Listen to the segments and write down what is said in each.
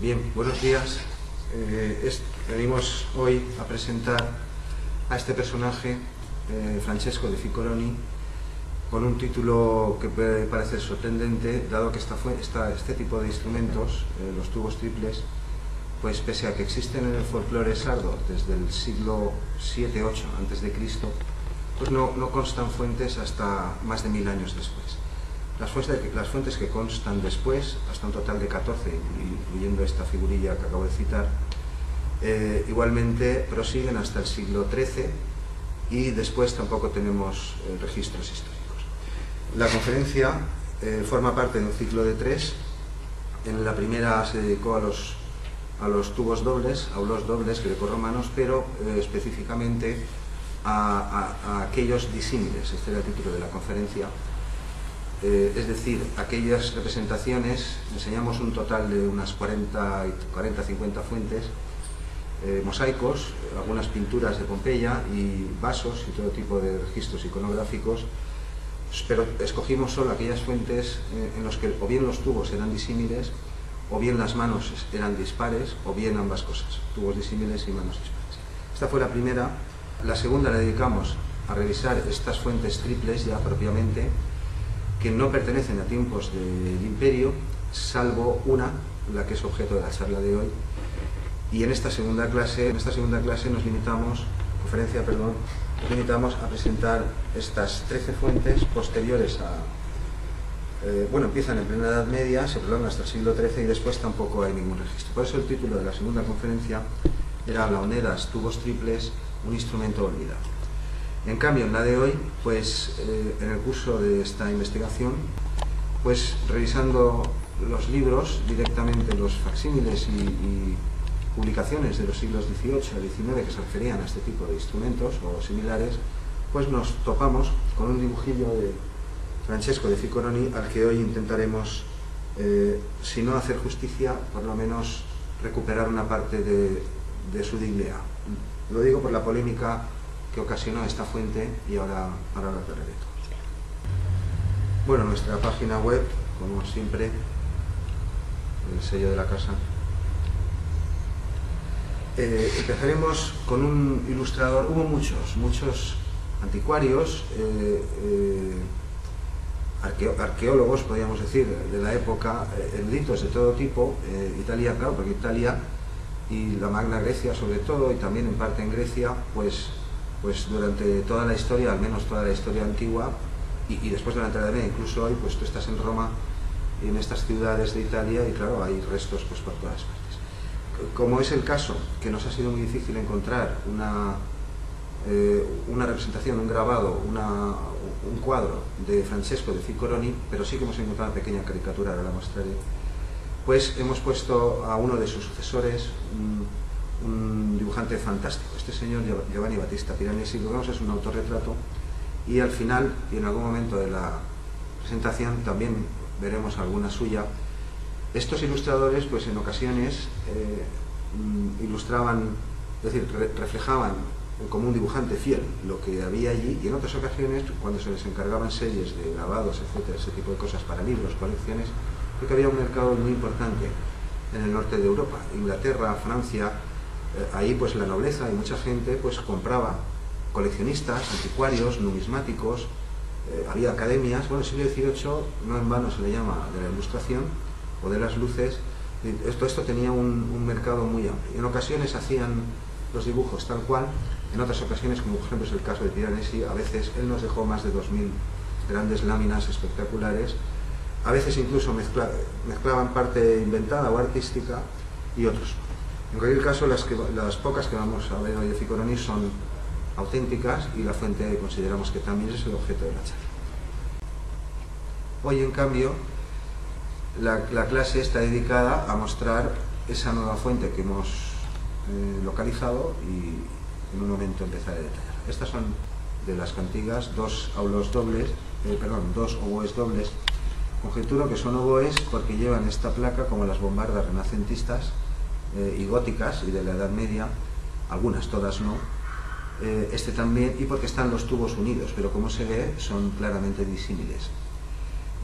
Bien, buenos días. Venimos hoy a presentar a este personaje, Francesco de Ficcoloni, con un título que puede parecer sorprendente, dado que este tipo de instrumentos, los tubos triples, pues pese a que existen en el folclore sardo desde el siglo VII-VIII a.C., pues no constan fuentes hasta más de 1000 años después. Las fuentes que constan después, hasta un total de 14, incluyendo esta figurilla que acabo de citar, igualmente prosiguen hasta el siglo XIII y después tampoco tenemos registros históricos. La conferencia forma parte de un ciclo de 3. En la primera se dedicó a los tubos dobles, aulos dobles grecorromanos, pero específicamente a aquellos disímiles. Este era el título de la conferencia. Es decir, aquellas representaciones, enseñamos un total de unas 40-50 fuentes, mosaicos, algunas pinturas de Pompeya y vasos y todo tipo de registros iconográficos, pero escogimos solo aquellas fuentes en las que o bien los tubos eran disímiles, o bien las manos eran dispares, o bien ambas cosas, tubos disímiles y manos dispares. Esta fue la primera. La segunda la dedicamos a revisar estas fuentes triples ya propiamente, que no pertenecen a tiempos del Imperio, salvo una, la que es objeto de la charla de hoy. Y en esta segunda clase nos limitamos a presentar estas 13 fuentes posteriores empiezan en plena Edad Media, se prolongan hasta el siglo XIII y después tampoco hay ningún registro. Por eso el título de la segunda conferencia era Laoneras, tubos triples, un instrumento olvidado. En cambio, en la de hoy, pues en el curso de esta investigación, pues revisando los libros, directamente los facsímiles y publicaciones de los siglos XVIII a XIX que se referían a este tipo de instrumentos o similares, pues nos topamos con un dibujillo de Francesco de Ficcoloni al que hoy intentaremos, si no hacer justicia, por lo menos recuperar una parte de su dignidad. Lo digo por la polémica que ocasionó esta fuente y ahora lo aclararé todo. Bueno, nuestra página web, como siempre, el sello de la casa. Empezaremos con un ilustrador. Hubo muchos anticuarios, arqueólogos, podríamos decir, de la época, eruditos de todo tipo. Italia, claro, porque Italia y la Magna Grecia sobre todo, y también en parte en Grecia, pues durante toda la historia, al menos toda la historia antigua, y después durante la Edad Media, incluso hoy, pues tú estás en Roma y en estas ciudades de Italia y claro, hay restos pues por todas partes. Como es el caso, que nos ha sido muy difícil encontrar una representación, un grabado, un cuadro de Francesco de Ficcoloni, pero sí que hemos encontrado una pequeña caricatura, ahora la mostraré, pues hemos puesto a uno de sus sucesores, un dibujante fantástico, este señor Giovanni Battista Piranesi. Lo que vemos es un autorretrato y al final y en algún momento de la presentación también veremos alguna suya. Estos ilustradores pues en ocasiones ilustraban, es decir, reflejaban como un dibujante fiel lo que había allí, y en otras ocasiones cuando se les encargaban series de grabados, etcétera, ese tipo de cosas para libros, colecciones, porque había un mercado muy importante en el norte de Europa, Inglaterra, Francia. Ahí pues la nobleza y mucha gente pues compraba, coleccionistas, anticuarios, numismáticos, había academias. Bueno, el siglo XVIII no en vano se le llama de la Ilustración o de las luces. Esto tenía un mercado muy amplio. En ocasiones hacían los dibujos tal cual, en otras ocasiones, como por ejemplo es el caso de Piranesi, a veces él nos dejó más de 2000 grandes láminas espectaculares, a veces incluso mezclaban parte inventada o artística y otros. En cualquier caso, las pocas que vamos a ver hoy de Ficcoloni son auténticas y la fuente consideramos que también es el objeto de la charla. Hoy, en cambio, la clase está dedicada a mostrar esa nueva fuente que hemos localizado y en un momento empezaré a detallar. Estas son de las cantigas, dos oboes dobles. Conjeturo que son oboes porque llevan esta placa como las bombardas renacentistas y góticas y de la Edad Media, algunas, todas no, este también, y porque están los tubos unidos, pero como se ve son claramente disímiles.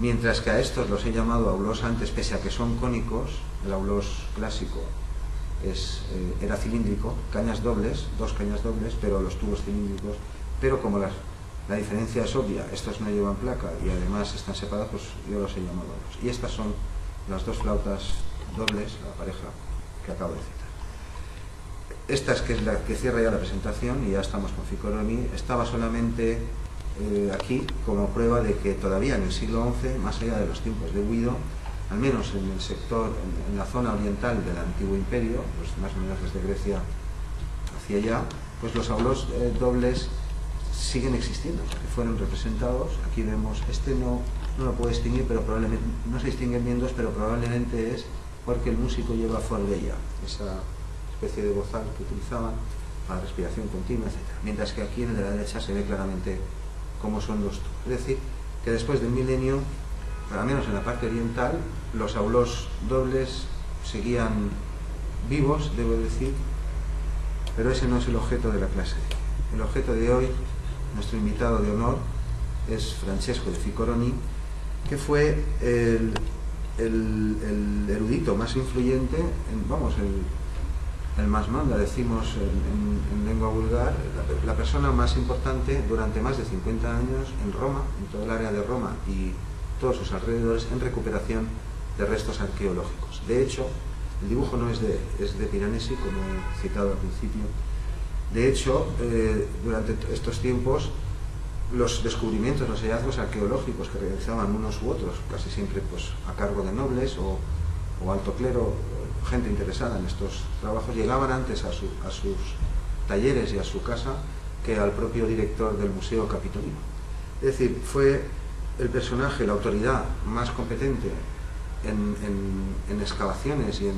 Mientras que a estos los he llamado aulos antes, pese a que son cónicos, el aulós clásico era cilíndrico, cañas dobles, dos cañas dobles, pero los tubos cilíndricos, pero como la diferencia es obvia, estos no llevan placa y además están separados, pues yo los he llamado aulós. Y estas son las dos flautas dobles, la pareja que acabo de citar. Esta es que es la que cierra ya la presentación y ya estamos con Ficcoloni. Estaba solamente aquí como prueba de que todavía en el siglo XI, más allá de los tiempos de Guido, al menos en el sector, en la zona oriental del antiguo imperio, pues más o menos desde Grecia hacia allá, pues los aulós dobles siguen existiendo, porque fueron representados. Aquí vemos, no lo puedo distinguir, pero probablemente no se distinguen bien dos, pero probablemente es porque el músico lleva forbella, esa especie de bozal que utilizaban para respiración continua, etc. Mientras que aquí en el de la derecha se ve claramente cómo son los tubos. Es decir, que después del milenio, al menos en la parte oriental, los aulós dobles seguían vivos, debo decir, pero ese no es el objeto de la clase. El objeto de hoy, nuestro invitado de honor, es Francesco de Ficcoloni, que fue el erudito más influyente, el más manda, decimos en lengua vulgar, la persona más importante durante más de 50 años en Roma, en todo el área de Roma y todos sus alrededores, en recuperación de restos arqueológicos. De hecho, el dibujo no es de Piranesi, como he citado al principio. De hecho, durante estos tiempos, los descubrimientos, los hallazgos arqueológicos que realizaban unos u otros, casi siempre pues, a cargo de nobles o alto clero, gente interesada en estos trabajos, llegaban antes a sus talleres y a su casa que al propio director del Museo Capitolino. Es decir, fue el personaje, la autoridad más competente en excavaciones y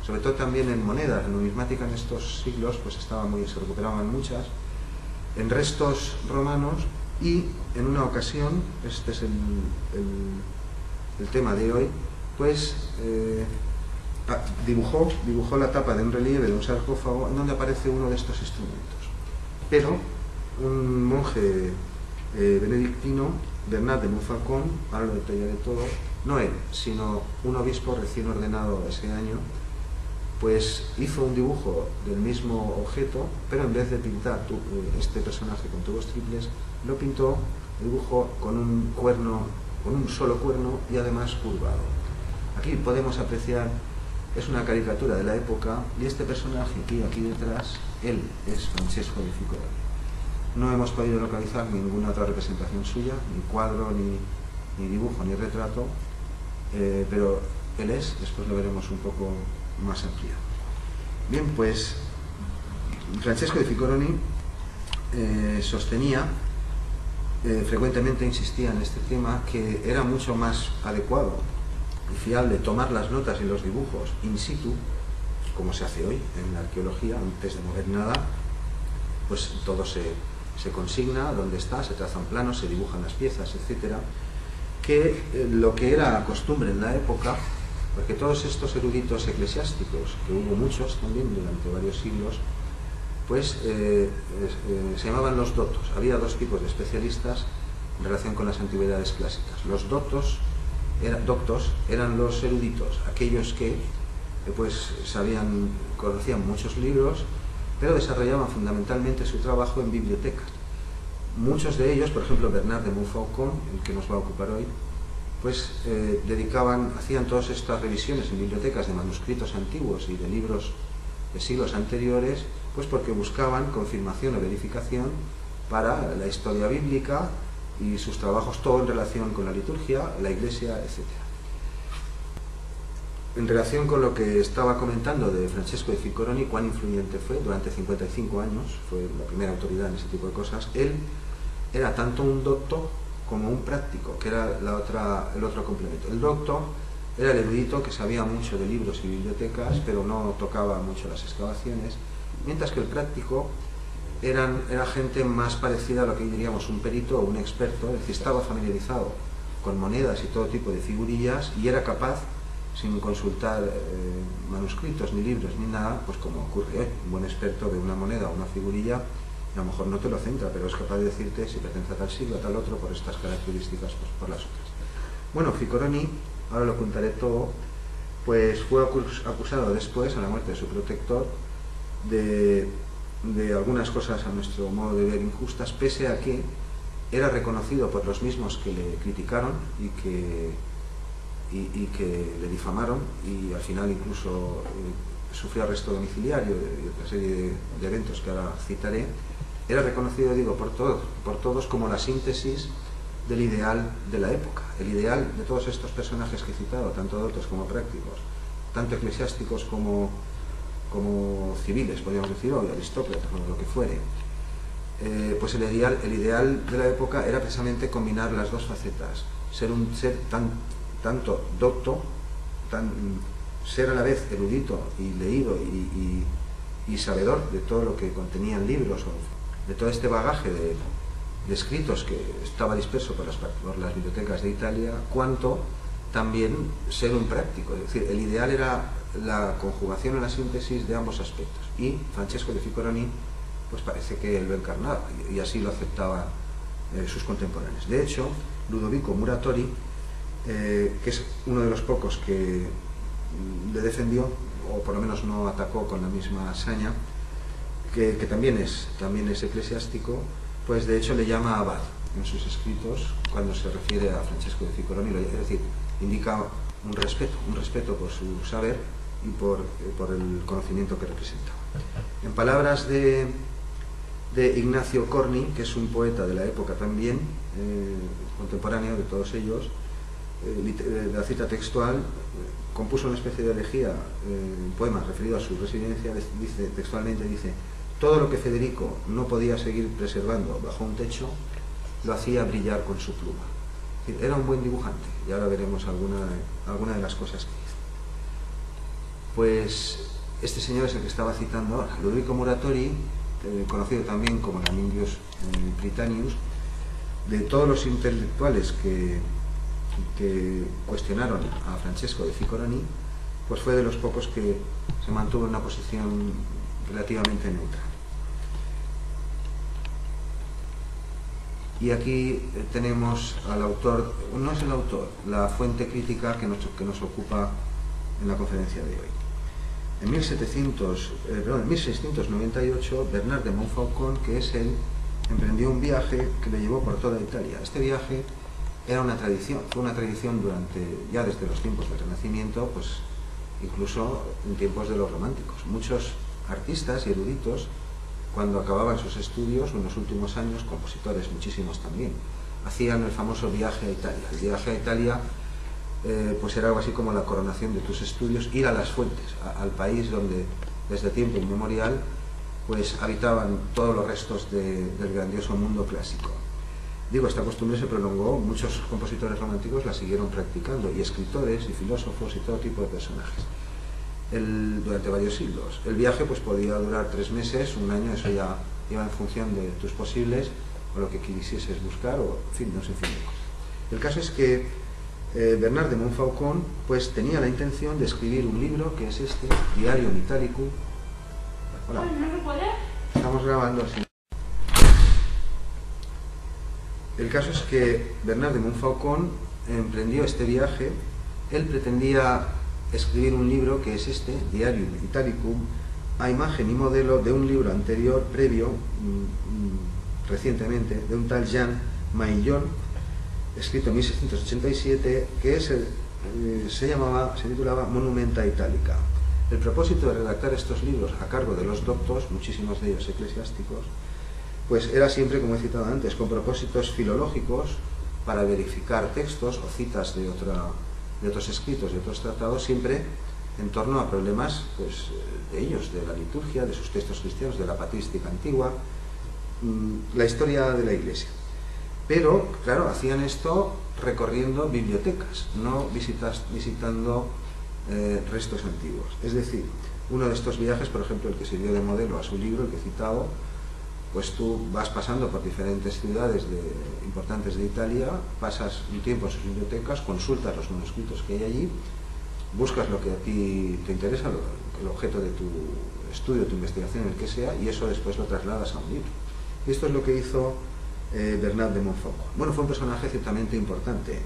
sobre todo también en monedas, en numismática en estos siglos, pues se recuperaban muchas, en restos romanos, y en una ocasión, este es el tema de hoy, pues dibujó la tapa de un relieve de un sarcófago en donde aparece uno de estos instrumentos. Pero un monje benedictino, Bernat de Montfaucon, ahora lo detallaré todo, no él, sino un obispo recién ordenado ese año, pues hizo un dibujo del mismo objeto, pero en vez de pintar este personaje con tubos triples, lo pintó, dibujó con un cuerno, con un solo cuerno y además curvado. Aquí podemos apreciar, es una caricatura de la época, y este personaje aquí detrás, él es Francesco de Ficcoloni. No hemos podido localizar ninguna otra representación suya, ni cuadro, ni dibujo, ni retrato, pero él es, después lo veremos un poco más ampliado. Bien, pues Francesco de Ficcoloni sostenía, frecuentemente insistía en este tema, que era mucho más adecuado y fiable tomar las notas y los dibujos in situ, como se hace hoy en la arqueología, antes de mover nada, pues todo se consigna donde está, se trazan planos, se dibujan las piezas, etcétera, que lo que era costumbre en la época, porque todos estos eruditos eclesiásticos, que hubo muchos también durante varios siglos, pues se llamaban los dotos. Había dos tipos de especialistas en relación con las antigüedades clásicas. Los doctos eran los eruditos, aquellos que pues conocían muchos libros, pero desarrollaban fundamentalmente su trabajo en bibliotecas. Muchos de ellos, por ejemplo Bernat de Montfaucon, el que nos va a ocupar hoy, pues hacían todas estas revisiones en bibliotecas de manuscritos antiguos y de libros de siglos anteriores, pues porque buscaban confirmación o verificación para la historia bíblica y sus trabajos, todo en relación con la liturgia, la iglesia, etc. En relación con lo que estaba comentando de Francesco de Ficcoloni, cuán influyente fue, durante 55 años, fue la primera autoridad en ese tipo de cosas. Él era tanto un docto como un práctico, que era el otro complemento. El docto era el erudito que sabía mucho de libros y bibliotecas, pero no tocaba mucho las excavaciones, mientras que el práctico era gente más parecida a lo que diríamos un perito o un experto, es decir, estaba familiarizado con monedas y todo tipo de figurillas y era capaz, sin consultar manuscritos, ni libros, ni nada, pues como ocurre hoy, un buen experto de una moneda o una figurilla, a lo mejor no te lo centra, pero es capaz de decirte si pertenece a tal siglo, a tal otro, por estas características, pues por las otras. Bueno, Ficcoloni, ahora lo contaré todo, pues fue acusado después, a la muerte de su protector, de algunas cosas a nuestro modo de ver injustas, pese a que era reconocido por los mismos que le criticaron y que le difamaron, y al final incluso sufrió arresto domiciliario y otra serie de eventos que ahora citaré. Era reconocido, digo, por todos como la síntesis del ideal de la época, el ideal de todos estos personajes que he citado, tanto dotos como prácticos, tanto eclesiásticos como civiles, podríamos decir, o aristócratas, o lo que fuere. Pues el ideal de la época era precisamente combinar las dos facetas, ser tanto docto, ser a la vez erudito y leído y sabedor de todo lo que contenían libros, o de todo este bagaje de escritos que estaba disperso por las bibliotecas de Italia, cuanto también ser un práctico. Es decir, el ideal era la conjugación o la síntesis de ambos aspectos, y Francesco de Ficcoloni pues parece que él lo encarnaba, y así lo aceptaban sus contemporáneos. De hecho, Ludovico Muratori, que es uno de los pocos que le defendió, o por lo menos no atacó con la misma hazaña, que también es eclesiástico, pues de hecho le llama abad en sus escritos cuando se refiere a Francesco de Ficcoloni, es decir, indica un respeto por su saber y por el conocimiento que representaba. En palabras de Ignacio Corni, que es un poeta de la época también, contemporáneo de todos ellos, la cita textual, compuso una especie de elegía, un poema referido a su residencia, textualmente dice: todo lo que Federico no podía seguir preservando bajo un techo, lo hacía brillar con su pluma. Es decir, era un buen dibujante, y ahora veremos alguna de las cosas que hizo. Pues este señor es el que estaba citando ahora, Ludovico Muratori, conocido también como Lamindius Britannius. De todos los intelectuales que cuestionaron a Francesco de Ficcoloni, pues fue de los pocos que se mantuvo en una posición relativamente neutral. Y aquí tenemos al autor, no es el autor, la fuente crítica que nos ocupa en la conferencia de hoy. En 1698, Bernard de Montfaucon, que es él, emprendió un viaje que le llevó por toda Italia. Este viaje era una tradición, fue una tradición ya desde los tiempos del Renacimiento, pues incluso en tiempos de los románticos. Muchos artistas y eruditos, cuando acababan sus estudios, en los últimos años, compositores muchísimos también, hacían el famoso viaje a Italia. El viaje a Italia pues era algo así como la coronación de tus estudios, ir a las fuentes, al país donde desde tiempo inmemorial pues habitaban todos los restos del grandioso mundo clásico. Digo, esta costumbre se prolongó, muchos compositores románticos la siguieron practicando, y escritores y filósofos y todo tipo de personajes, durante varios siglos. El viaje pues podía durar 3 meses, un año, eso ya iba en función de tus posibles o lo que quisieses buscar, o en fin, no sé, en fin de cosas. El caso es que Bernard de Montfaucon pues tenía la intención de escribir un libro que es este, Diarium Italicum. Hola, estamos grabando así. El caso es que Bernard de Montfaucon emprendió este viaje. Él pretendía escribir un libro que es este, Diarium Italicum, a imagen y modelo de un libro anterior, previo, recientemente, de un tal Jean Maillon, escrito en 1687, que se titulaba Monumenta Italica. El propósito de redactar estos libros a cargo de los doctos, muchísimos de ellos eclesiásticos, pues era siempre, como he citado antes, con propósitos filológicos, para verificar textos o citas de otros escritos, de otros tratados, siempre en torno a problemas pues, de ellos, de la liturgia, de sus textos cristianos, de la patrística antigua, la historia de la Iglesia. Pero, claro, hacían esto recorriendo bibliotecas, no visitando restos antiguos. Es decir, uno de estos viajes, por ejemplo, el que sirvió de modelo a su libro, el que he citado, pues tú vas pasando por diferentes ciudades importantes de Italia, pasas un tiempo en sus bibliotecas, consultas los manuscritos que hay allí, buscas lo que a ti te interesa, el objeto de tu estudio, tu investigación, el que sea, y eso después lo trasladas a un libro. Y esto es lo que hizo Bernard de Montfaucon. Bueno, fue un personaje ciertamente importante.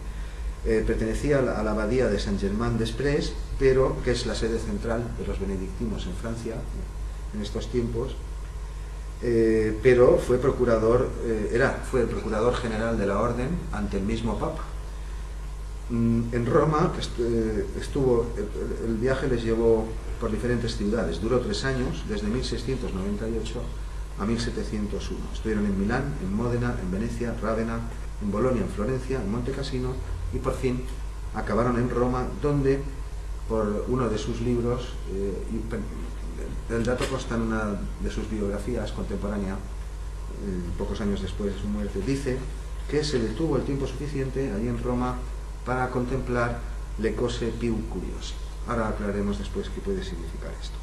Pertenecía a la abadía de Saint-Germain-des-Prés, pero que es la sede central de los benedictinos en Francia en estos tiempos. Pero fue el procurador general de la orden ante el mismo Papa. En Roma el viaje les llevó por diferentes ciudades, duró 3 años, desde 1698 a 1701. Estuvieron en Milán, en Módena, en Venecia, Rávena, en Bolonia, en Florencia, en Monte Cassino, y por fin acabaron en Roma, donde por uno de sus libros, el dato consta en una de sus biografías contemporánea, pocos años después de su muerte, dice que se detuvo el tiempo suficiente allí en Roma para contemplar le cose più curiose. Ahora aclararemos después qué puede significar esto.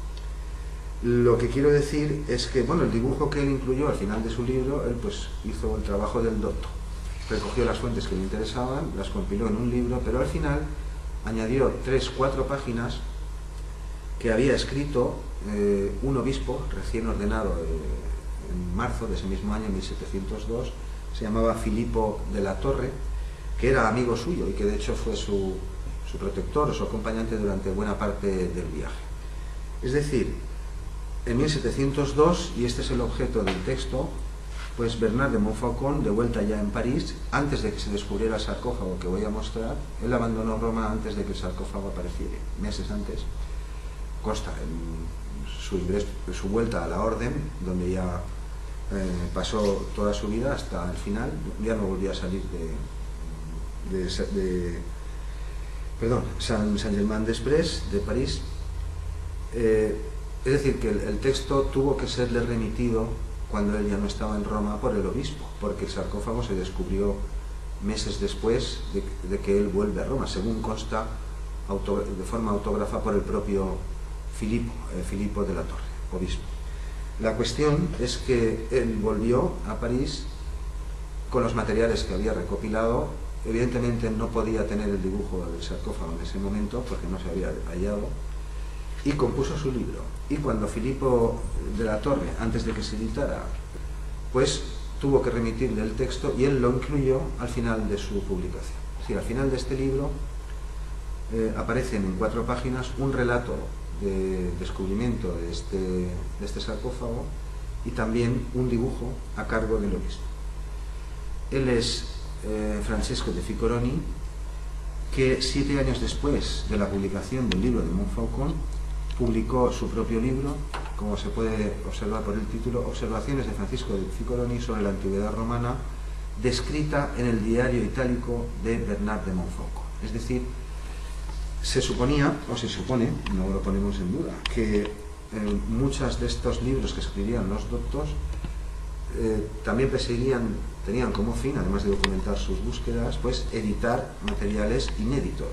Lo que quiero decir es que, bueno, el dibujo que él incluyó al final de su libro, él pues hizo el trabajo del docto. Recogió las fuentes que le interesaban, las compiló en un libro, pero al final añadió 3-4 páginas que había escrito un obispo recién ordenado en marzo de ese mismo año, 1702, se llamaba Filipo de la Torre, que era amigo suyo y que de hecho fue su protector o su acompañante durante buena parte del viaje. Es decir, en 1702, y este es el objeto del texto, pues Bernard de Montfaucon, de vuelta ya en París, antes de que se descubriera el sarcófago que voy a mostrar, él abandonó Roma antes de que el sarcófago apareciera, meses antes. Consta en su vuelta a la orden, donde ya pasó toda su vida hasta el final, ya no volvió a salir Saint-Germain-des-Prés, de París. Es decir, que el texto tuvo que serle remitido cuando él ya no estaba en Roma por el obispo, porque el sarcófago se descubrió meses después de que él vuelve a Roma, según consta de forma autógrafa por el propio Filipo de la Torre, obispo. La cuestión es que él volvió a París con los materiales que había recopilado. Evidentemente no podía tener el dibujo del sarcófago en ese momento porque no se había hallado, y compuso su libro. Y cuando Filipo de la Torre, antes de que se editara, pues tuvo que remitirle el texto, y él lo incluyó al final de su publicación. Es decir, al final de este libro aparecen en 4 páginas un relato de descubrimiento de este sarcófago y también un dibujo a cargo del obispo. Él es Francesco de Ficcoroni, que 7 años después de la publicación del libro de Montfaucon publicó su propio libro, como se puede observar por el título, Observaciones de Francisco de Ficcoroni sobre la antigüedad romana, descrita en el diario itálico de Bernard de Montfaucon. Es decir, se suponía, o se supone, no lo ponemos en duda, que muchos de estos libros que escribían los doctos también tenían como fin, además de documentar sus búsquedas, pues editar materiales inéditos,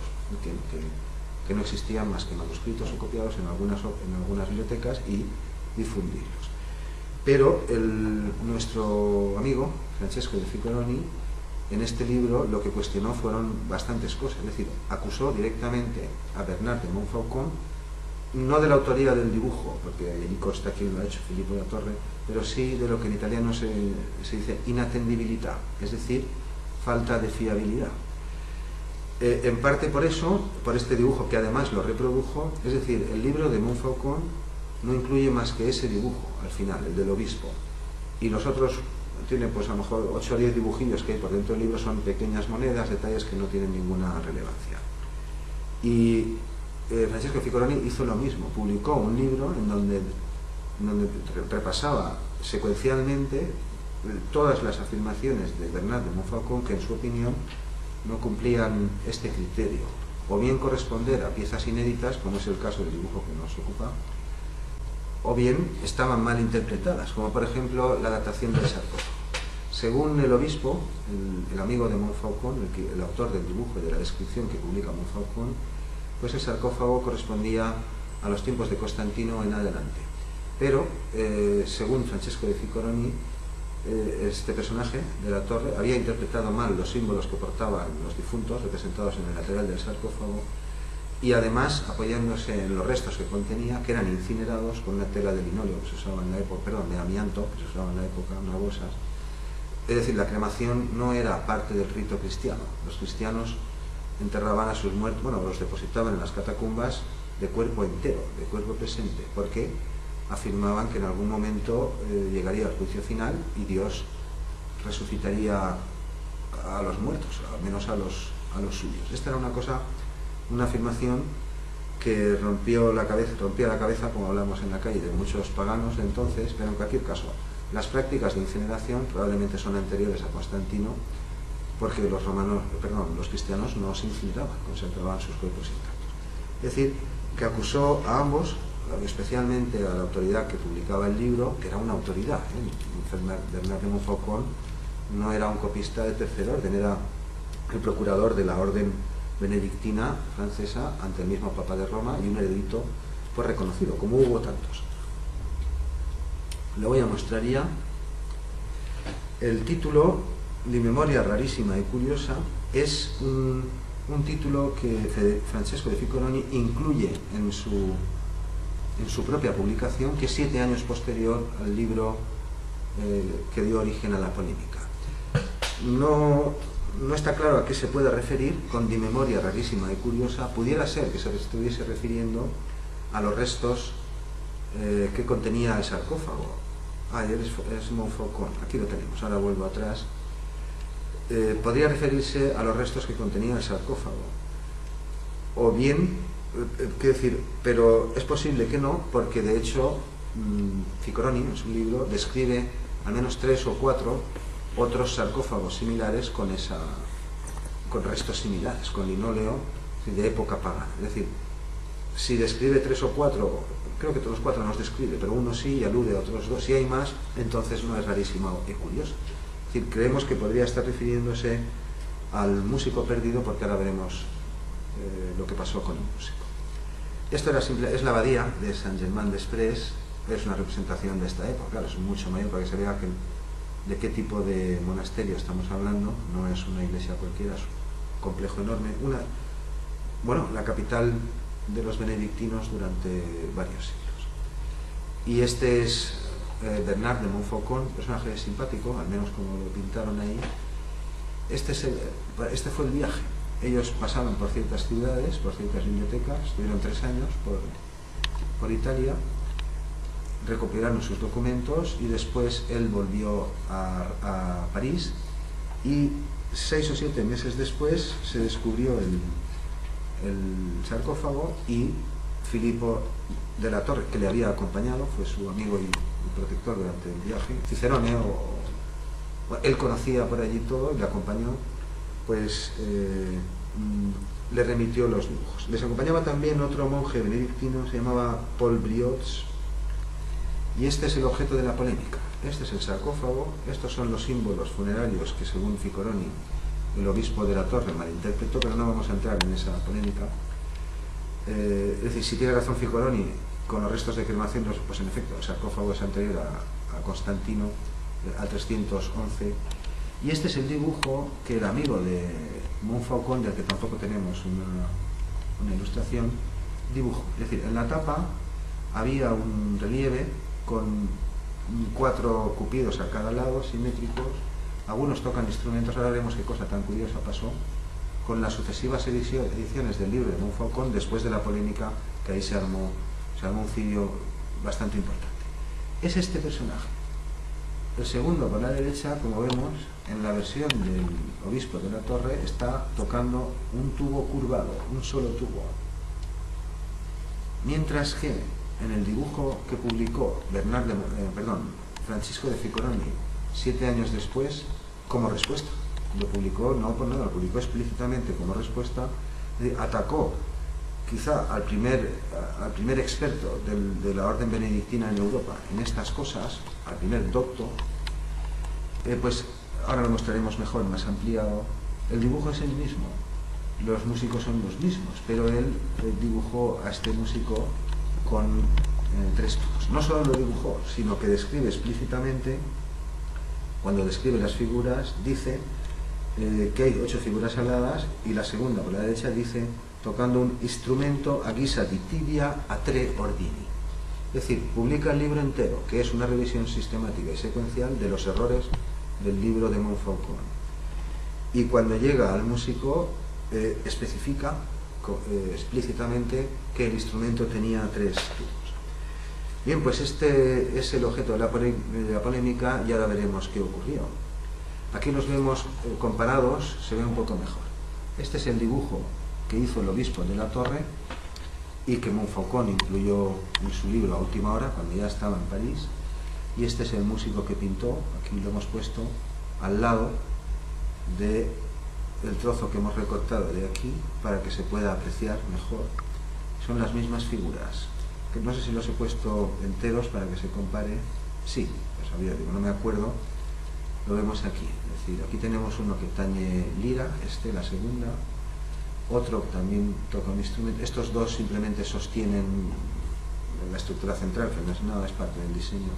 que no existían más que manuscritos o copiados en algunas bibliotecas, y difundirlos. Pero nuestro amigo Francesco de Ficcoroni, en este libro, lo que cuestionó fueron bastantes cosas. Es decir, acusó directamente a Bernard de Montfaucon, no de la autoría del dibujo, porque allí consta quién lo ha hecho, Filipo de la Torre, pero sí de lo que en italiano se dice inattendibilità, es decir, falta de fiabilidad. En parte por eso, por este dibujo que además lo reprodujo. Es decir, el libro de Montfaucon no incluye más que ese dibujo al final, el del obispo, y los otros tienen pues a lo mejor 8 o 10 dibujillos que hay por dentro del libro, son pequeñas monedas, detalles que no tienen ninguna relevancia. Y Francesco Ficcoroni hizo lo mismo, publicó un libro en donde repasaba secuencialmente todas las afirmaciones de Bernard de Montfaucon, que en su opinión no cumplían este criterio, o bien corresponder a piezas inéditas, como es el caso del dibujo que nos ocupa, o bien estaban mal interpretadas, como por ejemplo la datación del sarcófago. Según el obispo, el amigo de Montfaucon, el autor del dibujo y de la descripción que publica Montfaucon, pues el sarcófago correspondía a los tiempos de Constantino en adelante. Pero, según Francesco de Ficcoroni, este personaje de la Torre había interpretado mal los símbolos que portaban los difuntos representados en el lateral del sarcófago, y además apoyándose en los restos que contenía, que eran incinerados con una tela de linóleo que se usaba en la época, de amianto que se usaba en la época, unas bolsas. Es decir, la cremación no era parte del rito cristiano. Los cristianos enterraban a sus muertos, bueno, los depositaban en las catacumbas de cuerpo entero, de cuerpo presente, porque afirmaban que en algún momento llegaría el juicio final y Dios resucitaría a los muertos, al menos a los suyos. Esta era una afirmación que rompía la cabeza, como hablamos en la calle, de muchos paganos de entonces, pero en cualquier caso, las prácticas de incineración probablemente son anteriores a Constantino, porque los cristianos no se incineraban, conservaban sus cuerpos intactos. Es decir, que acusó a ambos, especialmente a la autoridad que publicaba el libro, que era una autoridad. Bernard de Montfaucon no era un copista de tercer orden, era el procurador de la orden benedictina francesa ante el mismo Papa de Roma y un erudito pues reconocido, como hubo tantos. Le voy a mostrar ya el título de Memoria rarísima y curiosa. Es un título que Francesco de Ficcoloni incluye en su propia publicación, que es 7 años posterior al libro que dio origen a la polémica. No está claro a qué se puede referir con Di Memoria rarísima y curiosa. Pudiera ser que se estuviese refiriendo a los restos que contenía el sarcófago. Es Montfaucon, aquí lo tenemos, ahora vuelvo atrás. Podría referirse a los restos que contenía el sarcófago. O bien, quiero decir, pero es posible que no, porque de hecho Ficcoloni en su libro describe al menos 3 o 4 otros sarcófagos similares con restos similares, con linóleo de época pagana. Es decir, si describe 3 o 4, creo que todos los 4 no los describe, pero uno sí y alude a otros 2. Si hay más, entonces no es rarísimo y curioso. Es decir, creemos que podría estar refiriéndose al músico perdido, porque ahora veremos lo que pasó con el músico. Esto es la abadía de Saint-Germain-des-Prés. Es una representación de esta época, claro, es mucho mayor para que se vea de qué tipo de monasterio estamos hablando. No es una iglesia cualquiera, es un complejo enorme, la capital de los benedictinos durante varios siglos. Y este es Bernard de Montfaucon, personaje simpático, al menos como lo pintaron ahí. Este fue el viaje. Ellos pasaron por ciertas ciudades, por ciertas bibliotecas, estuvieron 3 años por Italia, recopilaron sus documentos y después él volvió a París, y 6 o 7 meses después se descubrió el sarcófago, y Filipo de la Torre, que le había acompañado, fue su amigo y protector durante el viaje. Cicerone, él conocía por allí todo y le acompañó, pues le remitió los dibujos. Les acompañaba también otro monje benedictino, se llamaba Paul Briots. Y este es el objeto de la polémica. Este es el sarcófago, estos son los símbolos funerarios que, según Ficcoloni, el obispo de la Torre malinterpretó, pero no vamos a entrar en esa polémica. Es decir, si tiene razón Ficcoloni con los restos de cremación, pues en efecto, el sarcófago es anterior a Constantino, al 311. Y este es el dibujo que el amigo de Montfaucon, del que tampoco tenemos una ilustración, dibujó. Es decir, en la tapa había un relieve con 4 cupidos a cada lado, simétricos. Algunos tocan instrumentos. Ahora veremos qué cosa tan curiosa pasó con las sucesivas ediciones del libro de Montfaucon, después de la polémica, que ahí se armó un cirio bastante importante. Es este personaje. El segundo, por la derecha, como vemos, en la versión del obispo de la Torre, está tocando un tubo curvado, un solo tubo. Mientras que en el dibujo que publicó Francisco de Ficcoloni 7 años después, como respuesta, lo publicó no por nada, lo publicó explícitamente como respuesta, atacó quizá al primer experto de la orden benedictina en Europa en estas cosas, al primer docto. Pues ahora lo mostraremos mejor, más ampliado. El dibujo es el mismo, los músicos son los mismos, pero él dibujó a este músico con 3 tubos. No solo lo dibujó, sino que describe explícitamente, cuando describe las figuras, dice que hay 8 figuras aladas, y la segunda, por la derecha, dice tocando un instrumento a guisa di tibia a 3 ordini. Es decir, publica el libro entero, que es una revisión sistemática y secuencial de los errores del libro de Montfaucon. Y cuando llega al músico, especifica explícitamente que el instrumento tenía 3 tubos. Bien, pues este es el objeto de la polémica y ahora veremos qué ocurrió. Aquí los vemos comparados, se ve un poco mejor. Este es el dibujo que hizo el obispo de la Torre y que Montfaucon incluyó en su libro a última hora, cuando ya estaba en París. Y este es el músico que pintó, aquí lo hemos puesto al lado del trozo que hemos recortado de aquí para que se pueda apreciar mejor. Son las mismas figuras. Que no sé si los he puesto enteros para que se compare. Sí, pues digo, no me acuerdo. Lo vemos aquí. Es decir, aquí tenemos uno que tañe lira, la segunda. Otro que también toca un instrumento. Estos dos simplemente sostienen la estructura central, que no es nada, es parte del diseño.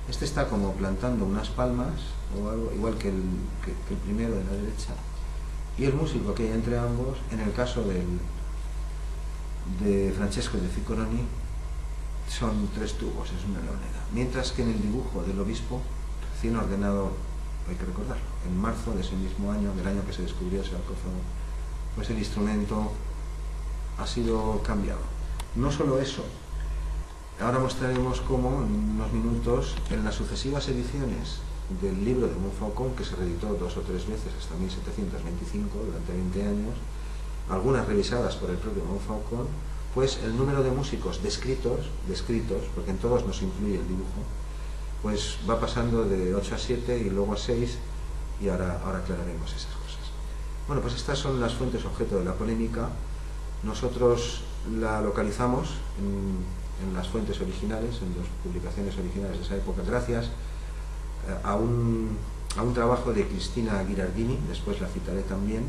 Este está como plantando unas palmas o algo, igual que el primero de la derecha. Y el músico que hay entre ambos, en el caso de Francesco de Ficcoloni, son 3 tubos, es una leonera. Mientras que en el dibujo del obispo, recién ordenado, hay que recordarlo, en marzo de ese mismo año, del año que se descubrió ese sarcófago, pues el instrumento ha sido cambiado. No solo eso, ahora mostraremos cómo en unos minutos, en las sucesivas ediciones del libro de Montfaucon, que se reeditó 2 o 3 veces hasta 1725, durante 20 años, algunas revisadas por el propio Montfaucon, pues el número de músicos descritos, porque en todos nos incluye el dibujo, pues va pasando de 8 a 7 y luego a 6, y ahora aclararemos esas cosas. Bueno, pues estas son las fuentes objeto de la polémica. Nosotros la localizamos en las fuentes originales, en las publicaciones originales de esa época, gracias a un trabajo de Cristina Ghirardini, después la citaré también,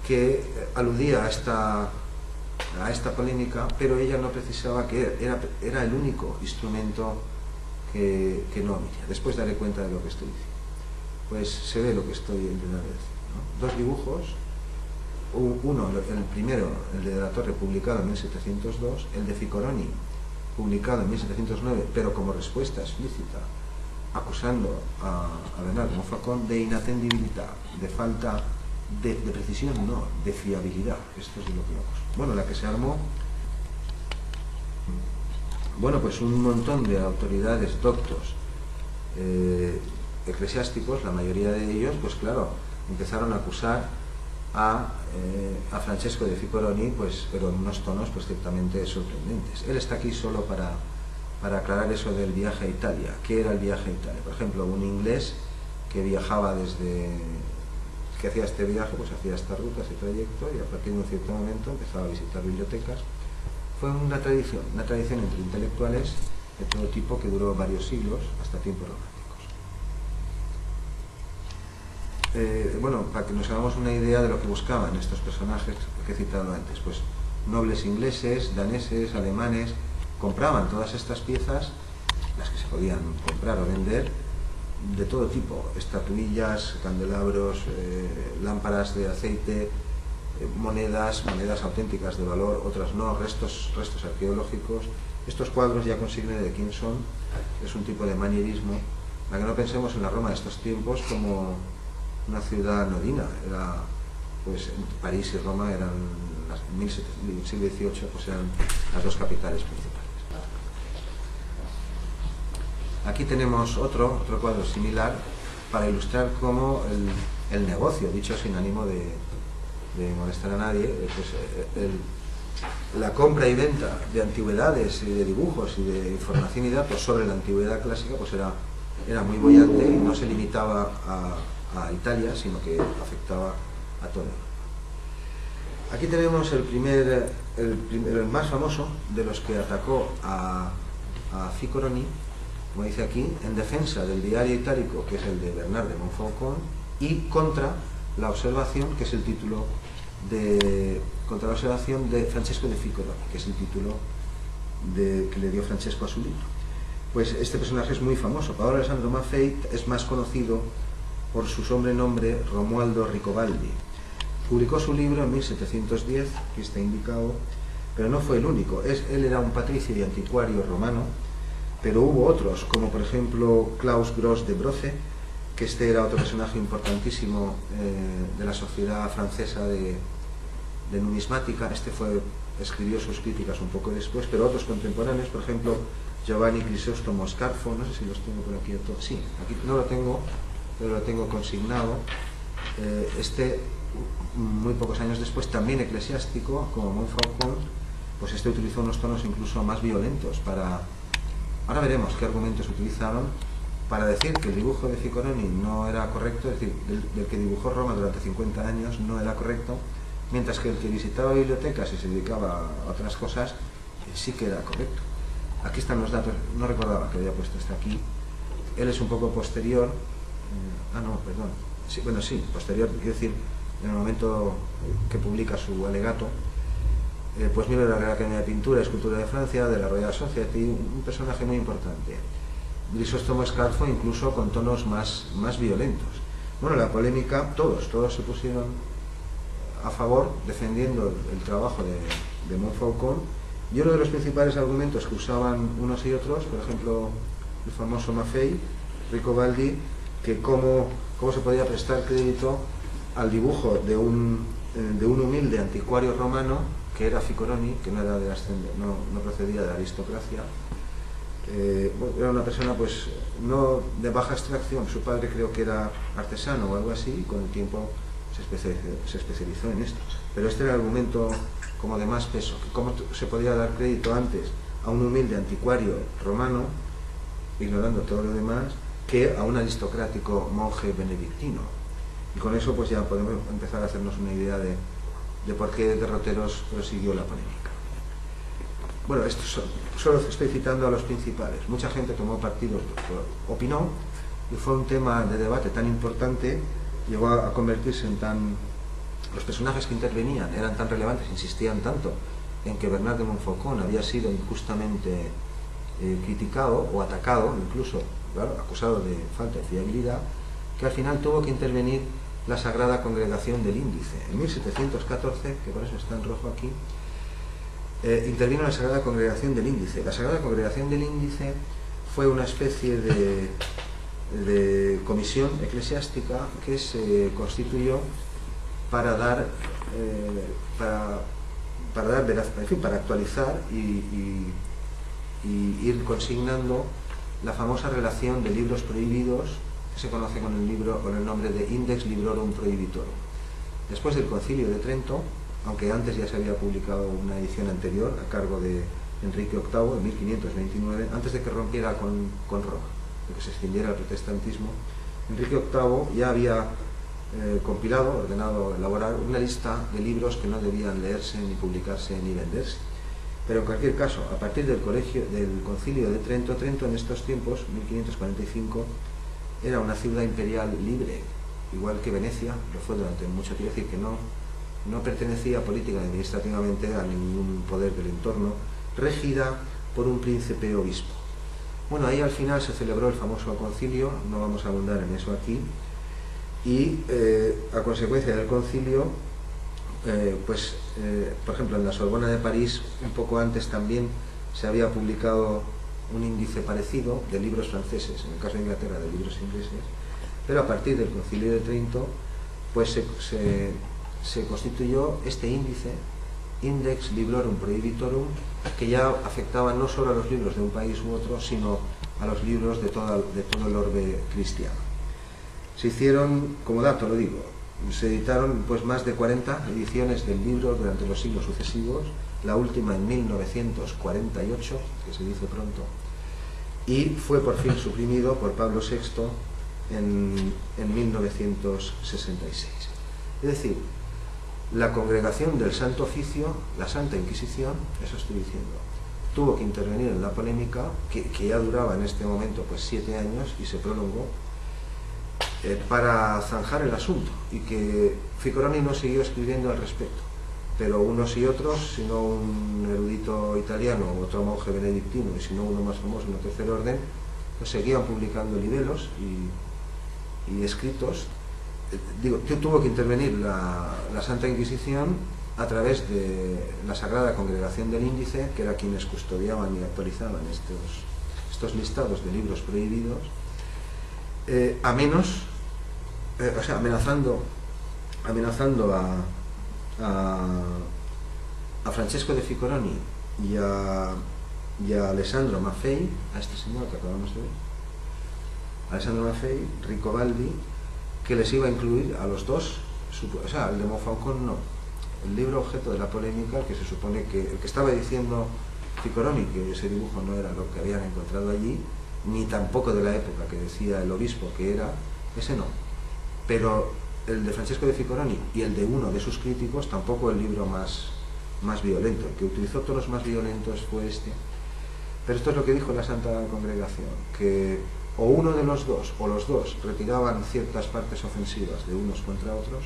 que aludía a esta polémica, pero ella no precisaba que era el único instrumento que no omitía. Después daré cuenta de lo que estoy diciendo. Pues se ve lo que estoy intentando decir, ¿no? 2 dibujos, uno, el primero, el de la Torre, publicado en 1702, el de Ficcoloni, publicado en 1709, pero como respuesta explícita, acusando a Bernard de Montfaucon de inatendibilidad, de falta de precisión, no, de fiabilidad. Esto es de lo que vamos. Bueno, la que se armó, bueno, pues un montón de autoridades, doctos, eclesiásticos, la mayoría de ellos, pues claro, empezaron a acusar a Francesco de Ficcoloni, pues, pero en unos tonos pues ciertamente sorprendentes. Él está aquí solo para aclarar eso del viaje a Italia. ¿Qué era el viaje a Italia? Por ejemplo, un inglés que viajaba que hacía este viaje, pues hacía esta ruta, ese trayecto, y a partir de un cierto momento empezaba a visitar bibliotecas. Fue una tradición entre intelectuales de todo tipo que duró varios siglos, hasta tiempos románticos. Bueno, para que nos hagamos una idea de lo que buscaban estos personajes que he citado antes, pues nobles ingleses, daneses, alemanes, compraban todas estas piezas, las que se podían comprar o vender, de todo tipo, estatuillas, candelabros, lámparas de aceite, monedas auténticas de valor, otras no, restos arqueológicos. Estos cuadros ya consignan de quién son. Es un tipo de manierismo, para que no pensemos en la Roma de estos tiempos como una ciudad anodina. Pues París y Roma eran, en el siglo XVIII, pues eran las 2 capitales principales. Aquí tenemos otro cuadro similar para ilustrar cómo el negocio, dicho sin ánimo de molestar a nadie, pues la compra y venta de antigüedades y de dibujos y de información y datos sobre la antigüedad clásica, pues era muy boyante y no se limitaba a Italia, sino que afectaba a todo. Aquí tenemos el más famoso de los que atacó a Ficcoloni, como dice aquí, en defensa del diario itálico, que es el de Bernard de Montfaucon, y contra la observación, que es el título contra la observación de Francesco de Ficcoloni, que es el título que le dio Francesco a su libro. Pues este personaje es muy famoso. Paolo Alessandro Maffei es más conocido por su sobrenombre Romualdo Ricobaldi. Publicó su libro en 1710, que está indicado, pero no fue el único. Él era un patricio y anticuario romano, pero hubo otros, como por ejemplo Klaus Gros de Broce, que este era otro personaje importantísimo de la sociedad francesa de de numismática. Escribió sus críticas un poco después, pero otros contemporáneos, por ejemplo, Giovanni Crisóstomo Scarfo, no sé si los tengo por aquí, sí, aquí no lo tengo, pero lo tengo consignado. Muy pocos años después, también eclesiástico, como Montfaucon, pues utilizó unos tonos incluso más violentos para... Ahora veremos qué argumentos utilizaron para decir que el dibujo de Ficcoroni no era correcto, es decir, del que dibujó Roma durante 50 años no era correcto, mientras que el que visitaba bibliotecas y se dedicaba a otras cosas sí que era correcto. Aquí están los datos, no recordaba que había puesto aquí. Él es un poco posterior, posterior, quiero decir, en el momento que publica su alegato, pues miembro de la Real Academia de Pintura y Escultura de Francia, de la Royal Society, un personaje muy importante. Crisóstomo Scarfo incluso con tonos más violentos. Bueno, la polémica, todos se pusieron a favor, defendiendo el trabajo de Montfaucon, y uno de los principales argumentos que usaban unos y otros, por ejemplo, el famoso Maffei, Ricobaldi, que cómo se podía prestar crédito al dibujo de un humilde anticuario romano, que era Ficcoroni, que no era no procedía de la aristocracia. Era una persona pues no de baja extracción, su padre creo que era artesano o algo así, y con el tiempo se especializó en esto. Pero este era el argumento como de más peso, que cómo se podía dar crédito antes a un humilde anticuario romano, ignorando todo lo demás, que a un aristocrático monje benedictino. Y con eso pues ya podemos empezar a hacernos una idea de por qué Derroteros prosiguió la polémica. Bueno, solo estoy citando a los principales. Mucha gente tomó partido, opinó, y fue un tema de debate tan importante, llegó a convertirse en tan... Los personajes que intervenían eran tan relevantes, insistían tanto en que Bernard de Montfaucon había sido injustamente criticado o atacado, incluso, claro, acusado de falta de fiabilidad, que al final tuvo que intervenir la Sagrada Congregación del Índice. En 1714, que por eso está en rojo aquí, intervino la Sagrada Congregación del Índice. La Sagrada Congregación del Índice fue una especie de comisión eclesiástica que se constituyó para para actualizar y ir consignando la famosa relación de libros prohibidos, que se conoce con el nombre de Index Librorum Prohibitorum. Después del Concilio de Trento, aunque antes ya se había publicado una edición anterior a cargo de Enrique VIII en 1529, antes de que rompiera con Roma, de que se extendiera el protestantismo, Enrique VIII ya había compilado, ordenado elaborar una lista de libros que no debían leerse, ni publicarse, ni venderse. Pero en cualquier caso, a partir del Concilio de Trento en estos tiempos, 1545, era una ciudad imperial libre, igual que Venecia, lo fue durante mucho tiempo, es decir, que no pertenecía política ni administrativamente a ningún poder del entorno, regida por un príncipe obispo. Bueno, ahí al final se celebró el famoso concilio, no vamos a abundar en eso aquí, y a consecuencia del concilio, por ejemplo, en la Sorbona de París, un poco antes también se había publicado un índice parecido de libros franceses, en el caso de Inglaterra de libros ingleses, pero a partir del Concilio de Trento pues se constituyó este índice, Index Librorum Prohibitorum, que ya afectaba no solo a los libros de un país u otro, sino a los libros de todo el orbe cristiano. Se hicieron, como dato lo digo, se editaron pues más de 40 ediciones del libro durante los siglos sucesivos, la última en 1948, que se dice pronto, y fue por fin suprimido por Pablo VI en 1966. Es decir, la congregación del Santo Oficio, la Santa Inquisición, eso estoy diciendo, tuvo que intervenir en la polémica, que ya duraba en este momento pues 7 años y se prolongó, para zanjar el asunto, y que Ficcoroni no siguió escribiendo al respecto, pero unos y otros, si no un erudito italiano o otro monje benedictino, y si no uno más famoso en el tercer orden, pues seguían publicando libelos y escritos. Tuvo que intervenir la Santa Inquisición a través de la Sagrada Congregación del Índice, que era quienes custodiaban y actualizaban estos listados de libros prohibidos, amenazando a Francesco de Ficoroni y a Alessandro Maffei, a este señor que acabamos de ver, Alessandro Maffei, Ricobaldi, que les iba a incluir a los dos, o sea, el de Montfaucon no, el libro objeto de la polémica, que se supone que el que estaba diciendo Ficoroni, que ese dibujo no era lo que habían encontrado allí, ni tampoco de la época que decía el obispo que era, ese no, pero el de Francesco de Ficoroni y el de uno de sus críticos, tampoco el libro más violento. El que utilizó todos los más violentos fue este. Pero esto es lo que dijo la Santa Congregación, que o uno de los dos, o los dos, retiraban ciertas partes ofensivas de unos contra otros,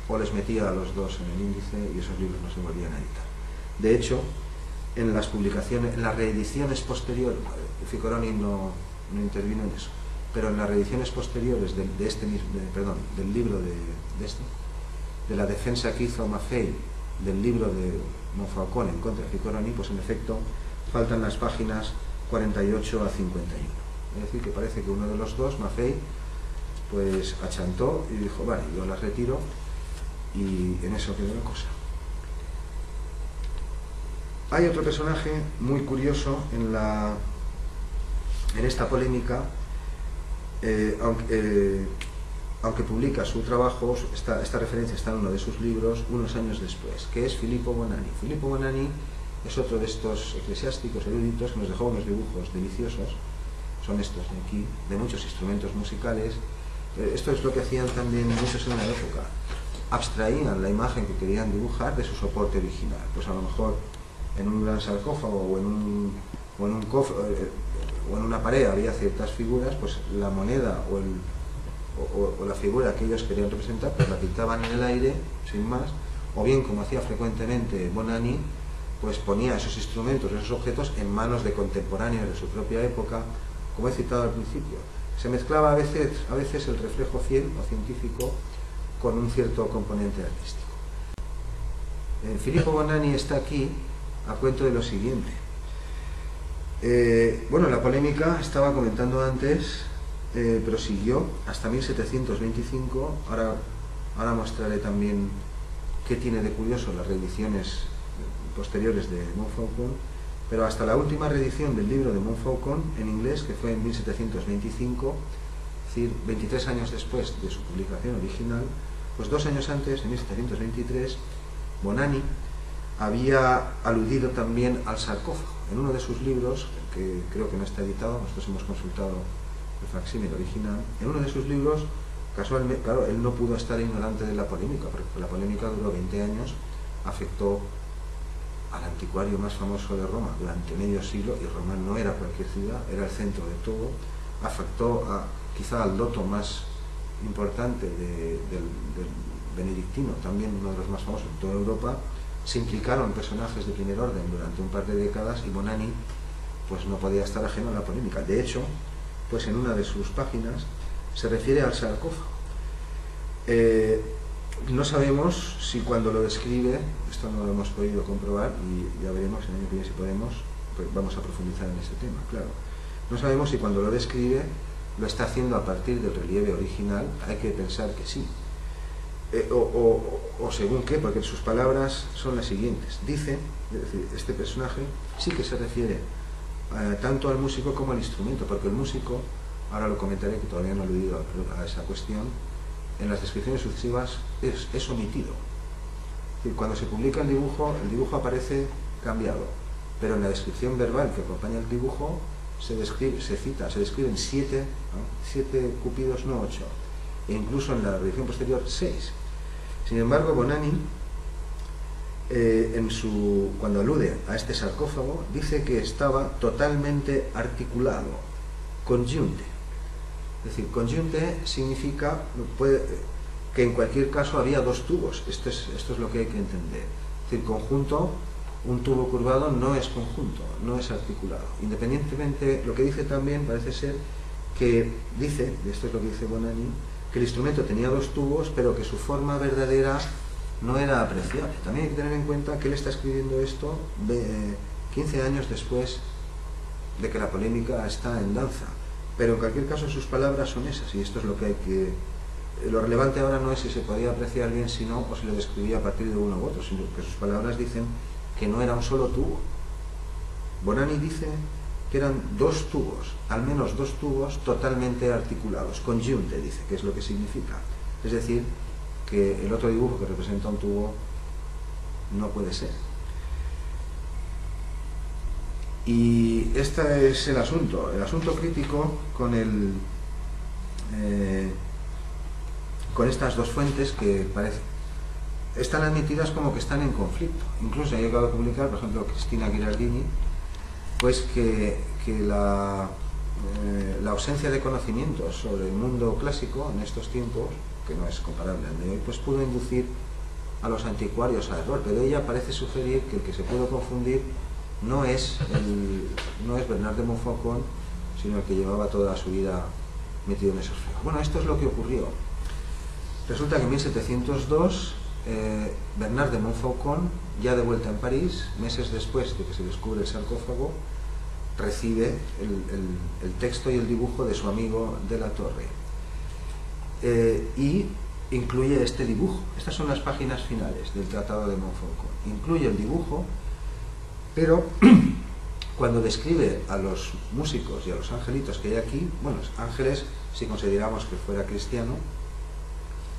o les metía a los dos en el índice y esos libros no se volvían a editar. De hecho, en las publicaciones, en las reediciones posteriores, Ficoroni no intervino en eso, pero en las reediciones posteriores del libro de la defensa que hizo Maffei del libro de Montfaucon en contra de Ficoroni, pues en efecto faltan las páginas 48 a 51. Es decir, que parece que uno de los dos, Maffei, pues achantó y dijo, vale, yo las retiro, y en eso quedó la cosa. Hay otro personaje muy curioso en esta polémica, aunque publica su trabajo, esta referencia está en uno de sus libros unos años después, que es Filippo Bonanni. Filippo Bonanni es otro de estos eclesiásticos eruditos que nos dejó unos dibujos deliciosos, son estos de aquí, de muchos instrumentos musicales. Esto es lo que hacían también muchos en la época, abstraían la imagen que querían dibujar de su soporte original, pues a lo mejor en un gran sarcófago o en un cofre o en una pared había ciertas figuras, pues la moneda o la figura que ellos querían representar, pues la pintaban en el aire, sin más, o bien, como hacía frecuentemente Bonanni, pues ponía esos instrumentos, esos objetos en manos de contemporáneos de su propia época, como he citado al principio. Se mezclaba a veces el reflejo fiel o científico con un cierto componente artístico. Filippo Bonanni está aquí a cuento de lo siguiente. Bueno, la polémica estaba comentando antes, pero siguió hasta 1725. Ahora mostraré también qué tiene de curioso las reediciones posteriores de Montfaucon, pero hasta la última reedición del libro de Montfaucon en inglés, que fue en 1725, es decir, 23 años después de su publicación original, pues 2 años antes, en 1723, Bonanni había aludido también al sarcófago. En uno de sus libros, que creo que no está editado, nosotros hemos consultado el facsímil original, en uno de sus libros, casualmente, claro, él no pudo estar ignorante de la polémica, porque la polémica duró 20 años, afectó al anticuario más famoso de Roma durante medio siglo, y Roma no era cualquier ciudad, era el centro de todo, afectó quizá al loto más importante del benedictino, también uno de los más famosos de toda Europa. Se implicaron personajes de primer orden durante un par de décadas y Bonanni pues no podía estar ajeno a la polémica. De hecho, pues en una de sus páginas se refiere al sarcófago. No sabemos si cuando lo describe, esto no lo hemos podido comprobar y ya veremos en el año que viene si podemos, pues vamos a profundizar en este tema, claro. No sabemos si cuando lo describe lo está haciendo a partir del relieve original, hay que pensar que sí. O según qué, porque sus palabras son las siguientes. Dice, es decir, este personaje sí que se refiere tanto al músico como al instrumento, porque el músico, ahora lo comentaré que todavía no he aludido a esa cuestión, en las descripciones sucesivas es omitido. Es decir, cuando se publica el dibujo aparece cambiado, pero en la descripción verbal que acompaña el dibujo se describen 7 cúpidos, no 8, e incluso en la reedición posterior 6. Sin embargo, Bonanni, cuando alude a este sarcófago, dice que estaba totalmente articulado, congiunte. Es decir, congiunte significa que en cualquier caso había 2 tubos. Esto es lo que hay que entender. Es decir, conjunto, un tubo curvado no es conjunto, no es articulado. Independientemente, lo que dice también parece ser que dice, esto es lo que dice Bonanni, que el instrumento tenía 2 tubos, pero que su forma verdadera no era apreciable. También hay que tener en cuenta que él está escribiendo esto 15 años después de que la polémica está en danza. Pero en cualquier caso sus palabras son esas, y esto es lo que hay lo relevante ahora no es si se podía apreciar bien, sino o si lo describía a partir de uno u otro, sino que sus palabras dicen que no era un solo tubo. Bonanni dice que eran dos tubos, al menos dos tubos totalmente articulados, congiunte dice, que es lo que significa. Es decir, que el otro dibujo que representa un tubo no puede ser. Y este es el asunto crítico con estas dos fuentes que están admitidas como que están en conflicto. Incluso ha llegado a publicar, por ejemplo, Cristina Ghirardini, pues que la ausencia de conocimientos sobre el mundo clásico en estos tiempos, que no es comparable al de hoy, pues pudo inducir a los anticuarios a error, pero ella parece sugerir que el que se pudo confundir no es Bernard de Montfaucon, sino el que llevaba toda su vida metido en esos fregos. Bueno, esto es lo que ocurrió. Resulta que en 1702 Bernard de Montfaucon, ya de vuelta en París, meses después de que se descubre el sarcófago, recibe el texto y el dibujo de su amigo de la Torre, y incluye este dibujo. Estas son las páginas finales del Tratado de Montfaucon. Incluye el dibujo, pero cuando describe a los músicos y a los angelitos que hay aquí, bueno, ángeles si consideramos que fuera cristiano,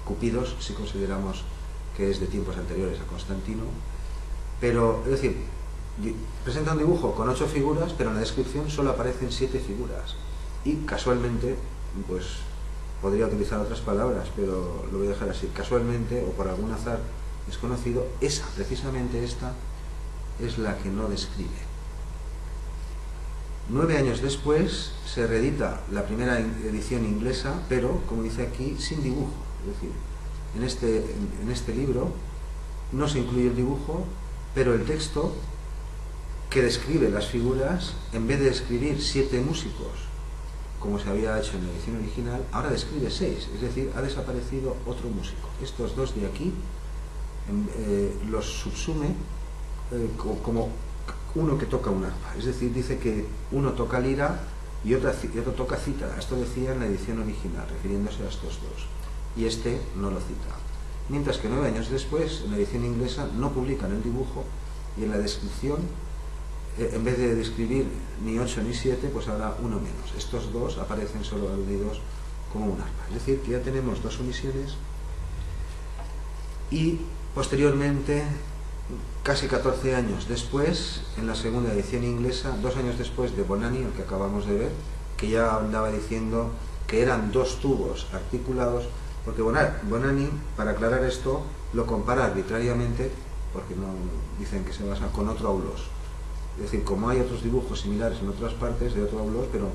cupidos si consideramos que es de tiempos anteriores a Constantino, pero es decir, presenta un dibujo con 8 figuras, pero en la descripción solo aparecen 7 figuras, y casualmente, pues podría utilizar otras palabras, pero lo voy a dejar así, casualmente o por algún azar desconocido, precisamente esta es la que no describe. 9 años después se reedita la primera edición inglesa, pero, como dice aquí, sin dibujo. Es decir, en este libro no se incluye el dibujo, pero el texto que describe las figuras, en vez de describir 7 músicos, como se había hecho en la edición original, ahora describe 6, es decir, ha desaparecido otro músico. Estos dos de aquí los subsume como uno que toca un arpa, es decir, dice que uno toca lira y otro toca cítara. Esto decía en la edición original, refiriéndose a estos dos, y este no lo cita. Mientras que 9 años después, en la edición inglesa, no publican el dibujo, y en la descripción, en vez de describir ni 8 ni 7, pues ahora uno menos. Estos dos aparecen solo aludidos como un arpa. Es decir, que ya tenemos 2 omisiones, y posteriormente, casi 14 años después, en la segunda edición inglesa, 2 años después de Bonanni, el que acabamos de ver, que ya andaba diciendo que eran 2 tubos articulados, porque Bonanni, para aclarar esto, lo compara arbitrariamente, porque no dicen que se basa con otro aulos. Es decir, como hay otros dibujos similares en otras partes de otro aulos, pero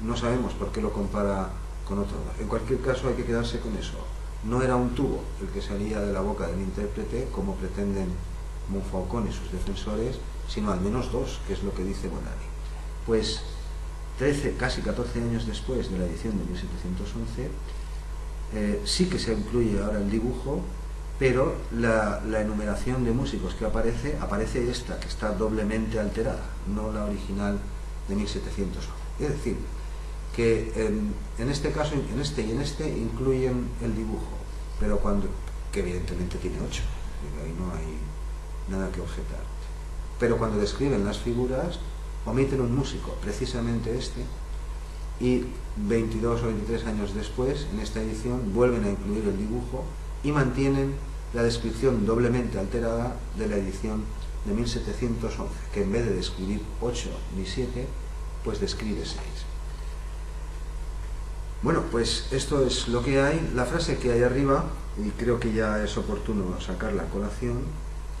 no sabemos por qué lo compara con otro. En cualquier caso hay que quedarse con eso. No era un tubo el que salía de la boca del intérprete, como pretenden Montfaucon y sus defensores, sino al menos 2, que es lo que dice Bonanni. Pues 13, casi 14 años después de la edición de 1711, sí que se incluye ahora el dibujo, pero la enumeración de músicos que aparece esta, que está doblemente alterada, no la original de 1711. Es decir, que en este caso, en este y en este, incluyen el dibujo, pero que evidentemente tiene 8, ahí no hay nada que objetar. Pero cuando describen las figuras, omiten un músico, precisamente este, y 22 o 23 años después, en esta edición, vuelven a incluir el dibujo y mantienen la descripción doblemente alterada de la edición de 1711, que en vez de describir 8 ni 7, pues describe 6. Bueno, pues esto es lo que hay. La frase que hay arriba, y creo que ya es oportuno sacarla a colación,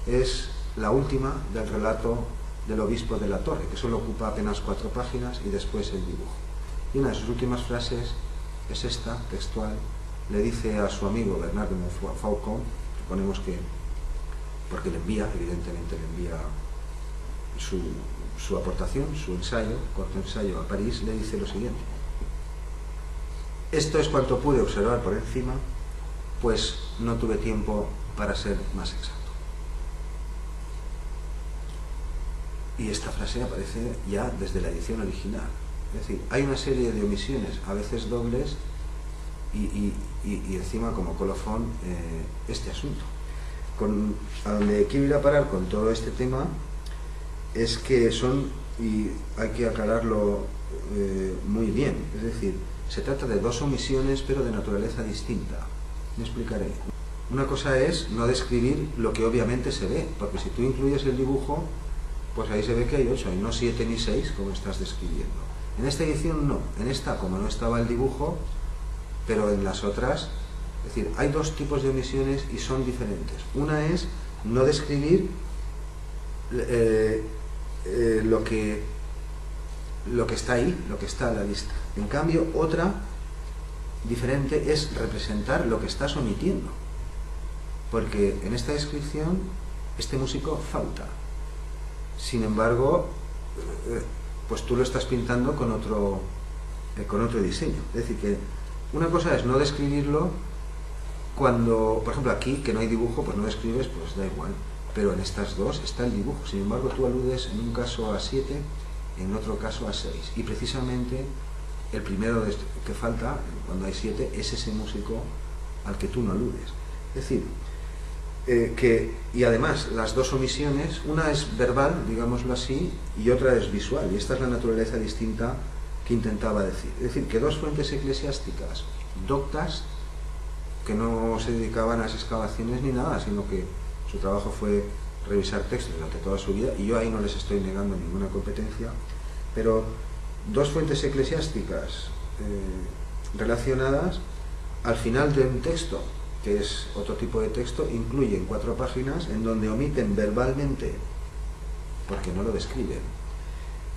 es la última del relato del obispo de la Torre, que solo ocupa apenas 4 páginas, y después el dibujo. Y una de sus últimas frases es esta, textual. Le dice a su amigo Bernard de Montfaucon, suponemos que, porque le envía, evidentemente le envía su aportación, su ensayo, corto ensayo a París, le dice lo siguiente: esto es cuanto pude observar por encima, pues no tuve tiempo para ser más exacto. Y esta frase aparece ya desde la edición original. Es decir, hay una serie de omisiones, a veces dobles, y encima como colofón este asunto. A donde quiero ir a parar con todo este tema es que son, y hay que aclararlo muy bien, es decir, se trata de dos omisiones pero de naturaleza distinta. Me explicaré. Una cosa es no describir lo que obviamente se ve, porque si tú incluyes el dibujo, pues ahí se ve que hay 8 y no 7 ni 6 como estás describiendo. En esta edición no, en esta como no estaba el dibujo, pero en las otras, es decir, hay dos tipos de omisiones y son diferentes. Una es no describir lo que está ahí, lo que está a la vista. En cambio, otra diferente es representar lo que estás omitiendo. Porque en esta descripción, este músico falta. Sin embargo, pues tú lo estás pintando con otro diseño. Es decir, que una cosa es no describirlo cuando, por ejemplo, aquí, que no hay dibujo, pues no describes, pues da igual. Pero en estas dos está el dibujo. Sin embargo, tú aludes en un caso a 7, en otro caso a 6. Y precisamente el primero que falta, cuando hay 7, es ese músico al que tú no aludes. Es decir, y además las dos omisiones, una es verbal, digámoslo así, y otra es visual. Y esta es la naturaleza distinta que intentaba decir. Es decir, que dos fuentes eclesiásticas doctas, que no se dedicaban a las excavaciones ni nada, sino que su trabajo fue revisar textos durante toda su vida, y yo ahí no les estoy negando ninguna competencia, pero dos fuentes eclesiásticas relacionadas, al final de un texto, que es otro tipo de texto, incluyen 4 páginas en donde omiten verbalmente, porque no lo describen,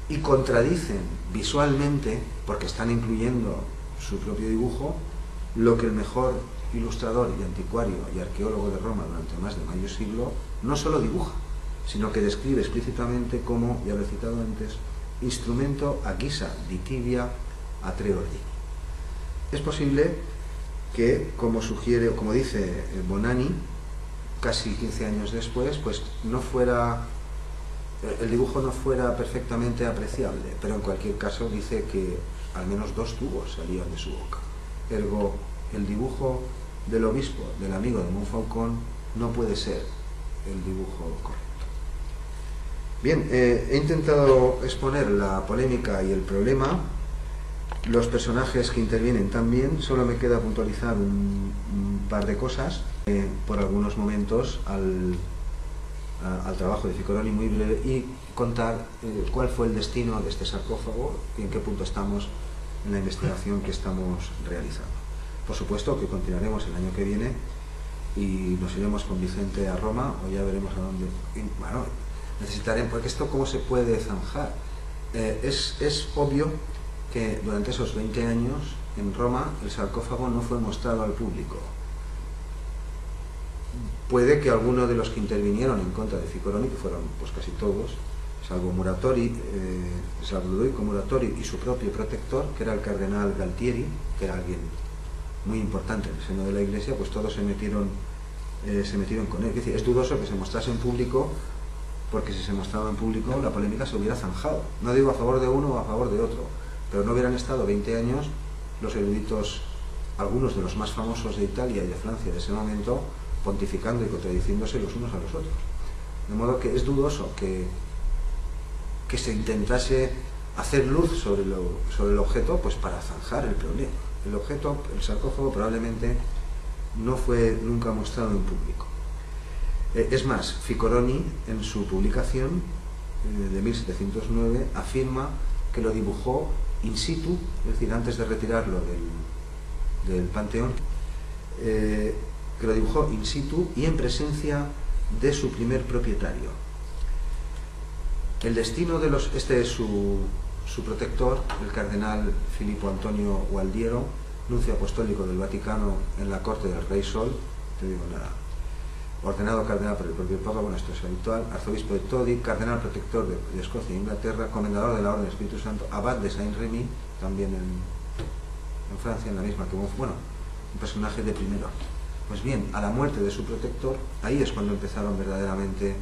y contradicen visualmente, porque están incluyendo su propio dibujo, lo que el mejor ilustrador y anticuario y arqueólogo de Roma durante más de medio siglo no solo dibuja, sino que describe explícitamente como, ya lo he citado antes, instrumento a guisa di tibia a 3 ordini. Es posible que, como sugiere o como dice Bonanni, casi 15 años después, pues el dibujo no fuera perfectamente apreciable, pero en cualquier caso dice que al menos 2 tubos salían de su boca. Ergo, el dibujo del obispo, del amigo de Montfaucon, no puede ser el dibujo correcto. Bien, he intentado exponer la polémica y el problema, los personajes que intervienen también. Solo me queda puntualizar un par de cosas, por algunos momentos al trabajo de Ficcoloni muy breve, y contar cuál fue el destino de este sarcófago y en qué punto estamos en la investigación que estamos realizando. Por supuesto que continuaremos el año que viene y nos iremos con Vicente a Roma, o ya veremos a dónde. Bueno, necesitaremos, porque esto cómo se puede zanjar. Es obvio que durante esos 20 años en Roma el sarcófago no fue mostrado al público. Puede que alguno de los que intervinieron en contra de Ficcoloni, que fueron pues casi todos, salvo Ludovico Muratori y su propio protector, que era el cardenal Galtieri, que era alguien muy importante en el seno de la Iglesia, pues todos se metieron con él. Es decir, es dudoso que se mostrase en público, porque si se mostraba en público la polémica se hubiera zanjado. No digo a favor de uno o a favor de otro, pero no hubieran estado 20 años los eruditos, algunos de los más famosos de Italia y de Francia de ese momento, pontificando y contradiciéndose los unos a los otros. De modo que es dudoso que se intentase hacer luz sobre el objeto, pues para zanjar el problema. El objeto, el sarcófago, probablemente no fue nunca mostrado en público. Es más, Ficcoloni, en su publicación de 1709, afirma que lo dibujó in situ, es decir, antes de retirarlo del Panteón, que lo dibujó in situ y en presencia de su primer propietario. El destino de este es su protector, el cardenal Filippo Antonio Gualdiero, nuncio apostólico del Vaticano en la corte del Rey Sol, te digo nada, ordenado cardenal por el propio Papa, bueno, esto es habitual, arzobispo de Todi, cardenal protector de Escocia e Inglaterra, comendador de la Orden del Espíritu Santo, abad de Saint-Rémy, también en Francia, en la misma que, bueno, un personaje de primer orden. Pues bien, a la muerte de su protector, ahí es cuando empezaron verdaderamente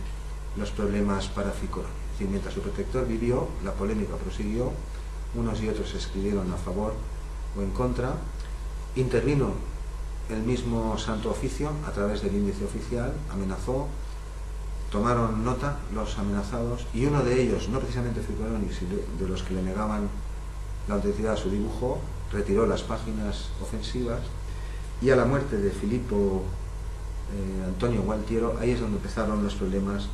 los problemas para Ficcoloni. Es decir, mientras su protector vivió, la polémica prosiguió, unos y otros escribieron a favor o en contra, Intervino el mismo Santo Oficio a través del índice oficial, amenazó, tomaron nota los amenazados, y uno de ellos, no precisamente Ficoroni, sino de los que le negaban la autenticidad a su dibujo, retiró las páginas ofensivas, y a la muerte de Filippo Antonio Gualtiero, ahí es donde empezaron los problemas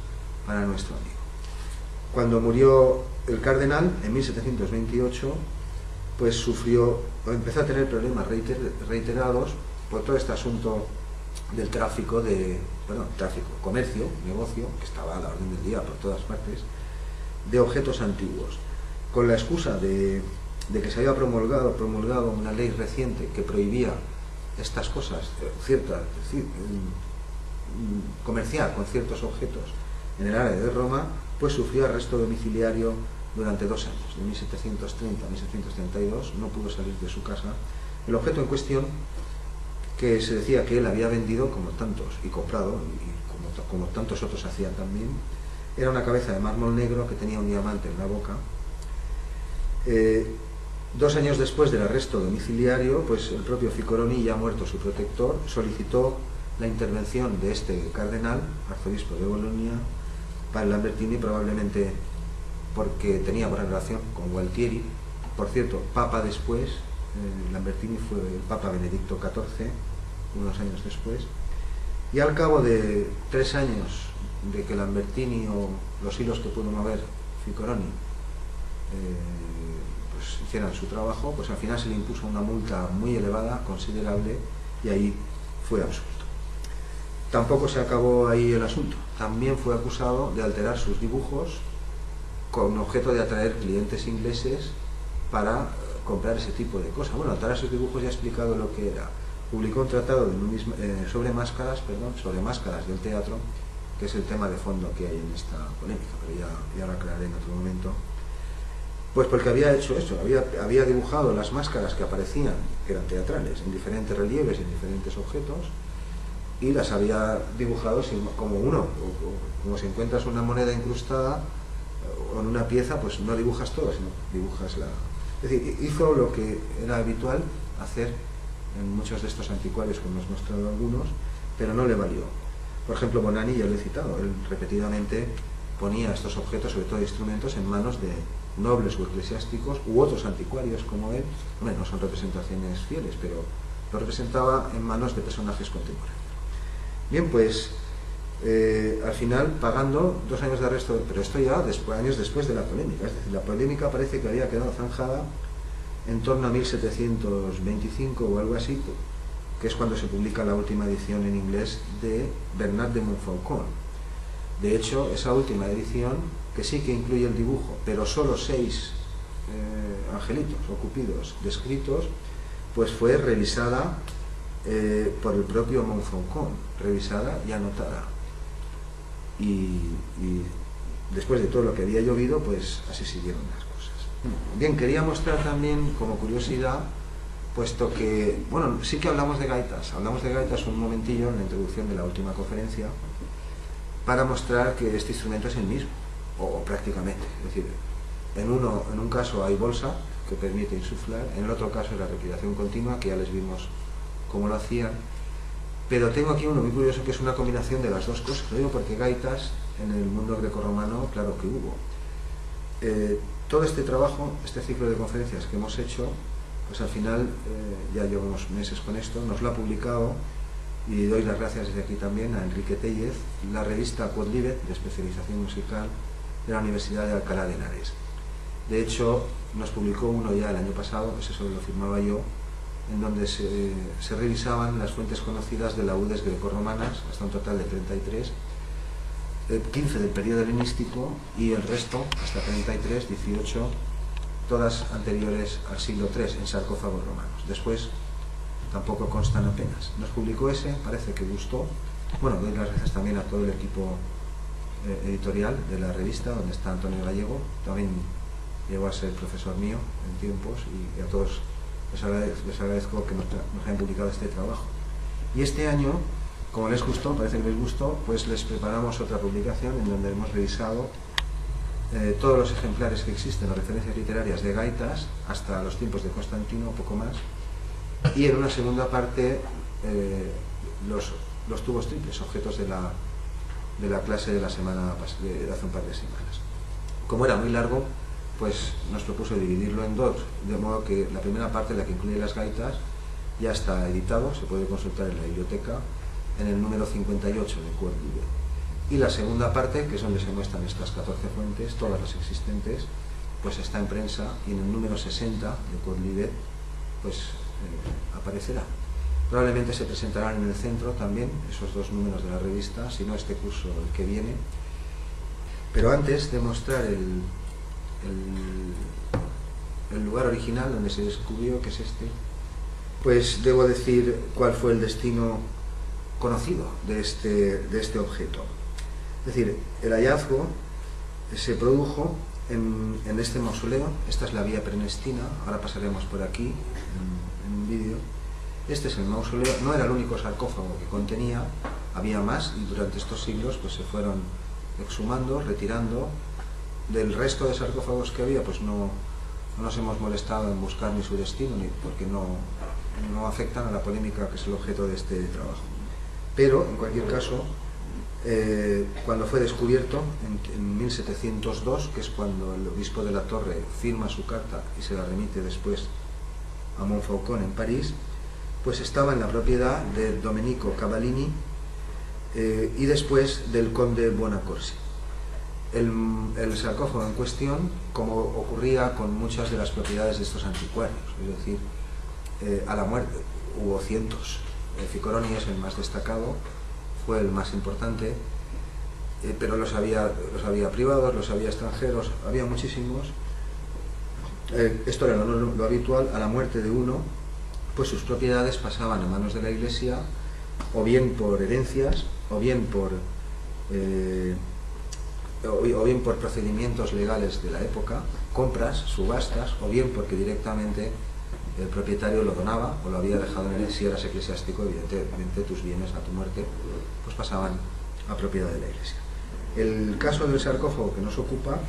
para nuestro amigo. Cuando murió el cardenal, en 1728, pues empezó a tener problemas reiterados por todo este asunto del comercio, negocio, que estaba a la orden del día por todas partes, de objetos antiguos. Con la excusa de que se había promulgado una ley reciente que prohibía estas cosas, comerciar con ciertos objetos en el área de Roma, pues sufrió arresto domiciliario durante 2 años, de 1730 a 1732, no pudo salir de su casa. El objeto en cuestión, que se decía que él había vendido como tantos y comprado, y como tantos otros hacían también, era una cabeza de mármol negro que tenía un diamante en la boca. 2 años después del arresto domiciliario, pues el propio Ficoroni, ya muerto su protector, solicitó la intervención de este cardenal, arzobispo de Bolonia, para Lambertini, probablemente porque tenía buena relación con Gualtieri. Por cierto, papa después, Lambertini fue el papa Benedicto XIV, unos años después, y al cabo de 3 años de que Lambertini, o los hilos que pudo mover Ficoroni, pues hicieran su trabajo, pues al final se le impuso una multa muy elevada, considerable, y ahí fue absuelto. Tampoco se acabó ahí el asunto. También fue acusado de alterar sus dibujos con objeto de atraer clientes ingleses para comprar ese tipo de cosas. Bueno, alterar sus dibujos, ya he explicado lo que era. Publicó un tratado sobre máscaras del teatro, que es el tema de fondo que hay en esta polémica, pero ya lo aclararé en otro momento. Pues porque había hecho eso, había dibujado las máscaras que aparecían, que eran teatrales, en diferentes relieves, en diferentes objetos, y las había dibujado como si encuentras una moneda incrustada o en una pieza, pues no dibujas todo, sino dibujas la... Es decir, hizo lo que era habitual hacer en muchos de estos anticuarios, como hemos mostrado algunos, pero no le valió. Por ejemplo, Bonanni, ya lo he citado, él repetidamente ponía estos objetos, sobre todo instrumentos, en manos de nobles o eclesiásticos u otros anticuarios como él. Bueno, no son representaciones fieles, pero lo representaba en manos de personajes contemporáneos. Bien, pues al final pagando 2 años de arresto, pero esto ya años después de la polémica. Es decir, la polémica parece que había quedado zanjada en torno a 1725 o algo así, que es cuando se publica la última edición en inglés de Bernard de Montfaucon. De hecho, esa última edición, que sí que incluye el dibujo, pero solo 6 angelitos o cupidos descritos, pues fue revisada por el propio Montfaucon, revisada y anotada. Y después de todo lo que había llovido, pues así siguieron las cosas. Bien, quería mostrar también como curiosidad, puesto que, bueno, sí que hablamos de gaitas un momentillo en la introducción de la última conferencia, para mostrar que este instrumento es el mismo, o prácticamente. Es decir, en un caso hay bolsa que permite insuflar, en el otro caso es la respiración continua, que ya les vimos cómo lo hacían. Pero tengo aquí uno muy curioso, que es una combinación de las dos cosas. Lo digo porque gaitas en el mundo grecorromano, claro que hubo. Todo este trabajo, este ciclo de conferencias que hemos hecho, pues al final, ya llevamos meses con esto, nos lo ha publicado, y doy las gracias desde aquí también a Enrique Tellez, la revista Quodlibet, de especialización musical, de la Universidad de Alcalá de Henares. De hecho, nos publicó uno ya el año pasado, ese solo lo firmaba yo, en donde se revisaban las fuentes conocidas de laúdes grecorromanas, hasta un total de 33, 15 del periodo helenístico y el resto, hasta 33, 18, todas anteriores al siglo III, en sarcófagos romanos. Después tampoco constan apenas. Nos publicó ese, parece que gustó. Bueno, doy las gracias también a todo el equipo editorial de la revista, donde está Antonio Gallego, también llegó a ser profesor mío en tiempos, y a todos les agradezco que nos hayan publicado este trabajo. Y este año, como les gustó, parece que les gustó, pues les preparamos otra publicación en donde hemos revisado todos los ejemplares que existen, las referencias literarias de gaitas, hasta los tiempos de Constantino, o poco más, y en una segunda parte los tubos triples, objetos de la clase de la semana de hace un par de semanas. Como era muy largo, pues nos propuso dividirlo en dos, de modo que la primera parte, la que incluye las gaitas, ya está editado, se puede consultar en la biblioteca, en el número 58 de Quod-Libet. Y la segunda parte, que es donde se muestran estas 14 fuentes, todas las existentes, pues está en prensa, y en el número 60 de Quod-Libet pues aparecerá. Probablemente se presentarán en el centro también esos dos números de la revista, si no este curso el que viene. Pero antes de mostrar el lugar original donde se descubrió, que es este, pues debo decir cuál fue el destino conocido de este objeto. Es decir, el hallazgo se produjo en este mausoleo. Esta es la vía Prenestina, ahora pasaremos por aquí en un vídeo. Este es el mausoleo, no era el único sarcófago que contenía, había más, y durante estos siglos pues se fueron exhumando, retirando. Del resto de sarcófagos que había, pues no nos hemos molestado en buscar ni su destino, ni porque no afectan a la polémica que es el objeto de este trabajo. Pero, en cualquier caso, cuando fue descubierto, en 1702, que es cuando el obispo de la Torre firma su carta y se la remite después a Montfaucon en París, pues estaba en la propiedad de Domenico Cavallini y después del conde Buonaccorsi. El sarcófago en cuestión, como ocurría con muchas de las propiedades de estos anticuarios, es decir, a la muerte hubo cientos. Ficoroni es el más destacado, fue el más importante, pero los había privados, los había extranjeros, había muchísimos. Esto era lo habitual. A la muerte de uno, pues sus propiedades pasaban a manos de la Iglesia, o bien por herencias, o bien por procedimientos legales de la época, compras, subastas, o bien porque directamente el propietario lo donaba o lo había dejado en herencia. Si eras eclesiástico, evidentemente tus bienes a tu muerte pues pasaban a propiedad de la Iglesia. El caso del sarcófago que nos ocupa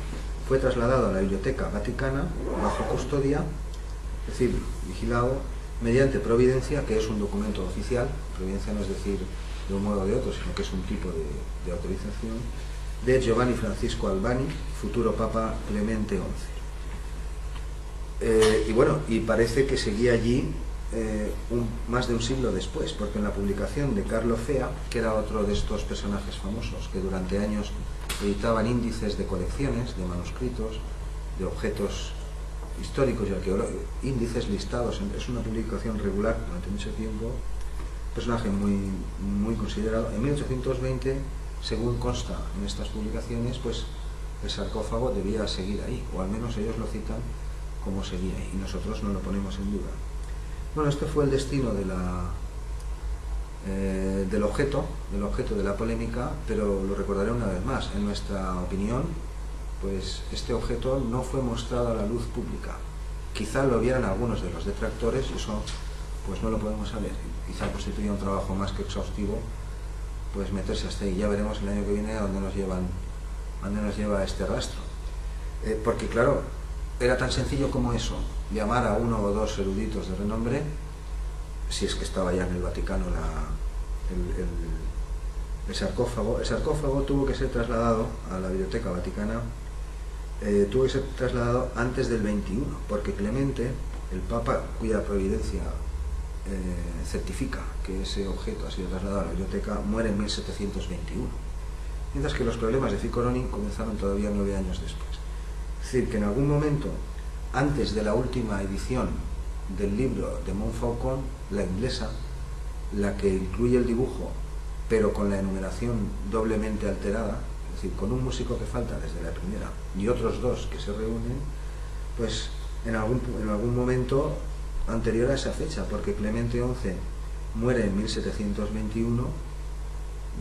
fue trasladado a la Biblioteca Vaticana bajo custodia, es decir, vigilado mediante providencia, que es un documento oficial. Providencia no es decir de un modo o de otro, sino que es un tipo de autorización, de Giovanni Francisco Albani, futuro Papa Clemente XI. Y bueno, y parece que seguía allí más de un siglo después, porque en la publicación de Carlo Fea, que era otro de estos personajes famosos que durante años editaban índices de colecciones, de manuscritos, de objetos históricos y arqueológicos, índices listados, es una publicación regular durante mucho tiempo, personaje muy considerado. En 1820, según consta en estas publicaciones, pues el sarcófago debía seguir ahí, o al menos ellos lo citan como seguía ahí, y nosotros no lo ponemos en duda. Bueno, este fue el destino del objeto de la polémica, pero lo recordaré una vez más. En nuestra opinión, pues este objeto no fue mostrado a la luz pública. Quizá lo vieran algunos de los detractores, y eso pues no lo podemos saber. Quizá constituya un trabajo más que exhaustivo pues meterse hasta ahí. Ya veremos el año que viene a dónde nos lleva este rastro. Porque claro, era tan sencillo como eso, llamar a uno o dos eruditos de renombre, si es que estaba ya en el Vaticano el sarcófago. El sarcófago tuvo que ser trasladado a la Biblioteca Vaticana, tuvo que ser trasladado antes del 21, porque Clemente, el Papa cuya providencia certifica que ese objeto ha sido trasladado a la biblioteca, muere en 1721, mientras que los problemas de Ficoroni comenzaron todavía 9 años después. Es decir, que en algún momento, antes de la última edición del libro de Montfaucon, la inglesa, la que incluye el dibujo, pero con la enumeración doblemente alterada, es decir, con un músico que falta desde la primera y otros dos que se reúnen, pues en algún momento anterior a esa fecha, porque Clemente XI muere en 1721,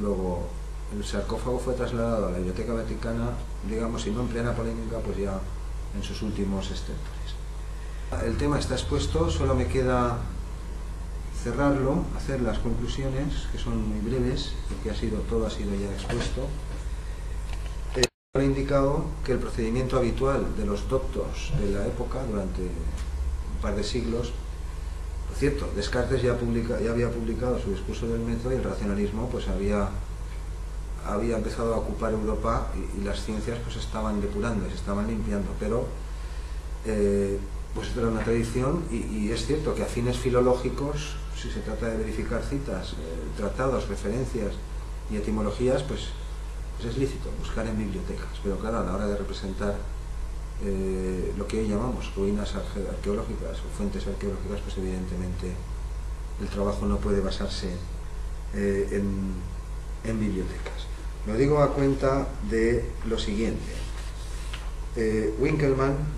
luego el sarcófago fue trasladado a la Biblioteca Vaticana, digamos, si no en plena polémica, pues ya en sus últimos estertores. El tema está expuesto, solo me queda cerrarlo, hacer las conclusiones, que son muy breves, porque todo ha sido ya expuesto. He indicado que el procedimiento habitual de los doctos de la época, durante un par de siglos, Cierto, Descartes ya había publicado su discurso del método y el racionalismo pues había empezado a ocupar Europa y las ciencias pues estaban depurando, se estaban limpiando, pero pues esto era una tradición y es cierto que a fines filológicos, si se trata de verificar citas, tratados, referencias y etimologías, pues es lícito buscar en bibliotecas, pero claro, a la hora de representar lo que hoy llamamos ruinas arqueológicas o fuentes arqueológicas, pues evidentemente el trabajo no puede basarse en bibliotecas. Lo digo a cuenta de lo siguiente.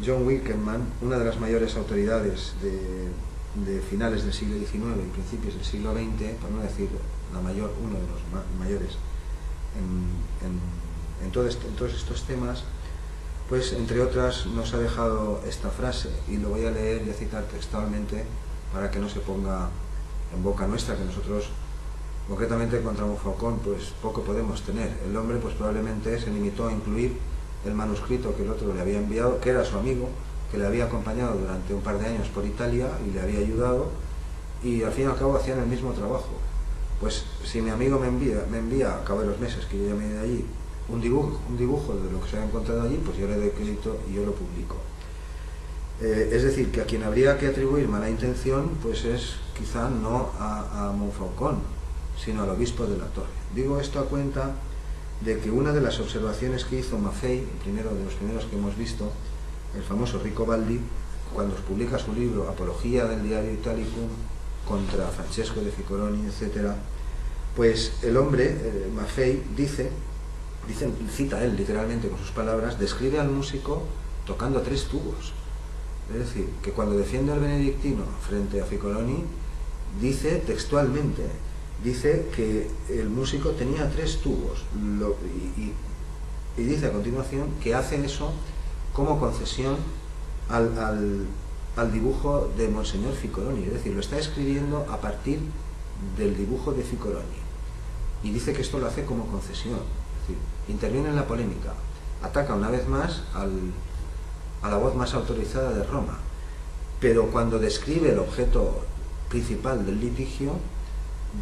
John Winkelmann, una de las mayores autoridades de finales del siglo XIX y principios del siglo XX, por no decir uno de los mayores en todos estos temas, pues entre otras nos ha dejado esta frase, y lo voy a leer y a citar textualmente para que no se ponga en boca nuestra, que nosotros concretamente contra Montfaucon pues poco podemos tener. El hombre pues probablemente se limitó a incluir el manuscrito que el otro le había enviado, que era su amigo, que le había acompañado durante un par de años por Italia y le había ayudado, y al fin y al cabo hacían el mismo trabajo. Pues si mi amigo me envía a cabo de los meses que yo ya me he ido allí un dibujo de lo que se ha encontrado allí, pues yo le doy crédito y yo lo publico. Es decir, que a quien habría que atribuir mala intención pues es quizá no a Montfaucon, sino al obispo de la Torre. Digo esto a cuenta de que una de las observaciones que hizo Maffei, el primero de los primeros que hemos visto, el famoso Ricobaldi, cuando publica su libro Apología del Diario Italicum contra Francesco de Ficcoloni, etc., pues el hombre, Maffei, cita él literalmente con sus palabras, describe al músico tocando 3 tubos. Es decir, que cuando defiende al benedictino frente a Ficcoloni, dice textualmente, dice que el músico tenía 3 tubos y dice a continuación que hace eso como concesión al dibujo de Monseñor Ficcoloni, es decir, lo está escribiendo a partir del dibujo de Ficcoloni y dice que esto lo hace como concesión, es decir, interviene en la polémica, ataca una vez más a la voz más autorizada de Roma, pero cuando describe el objeto principal del litigio,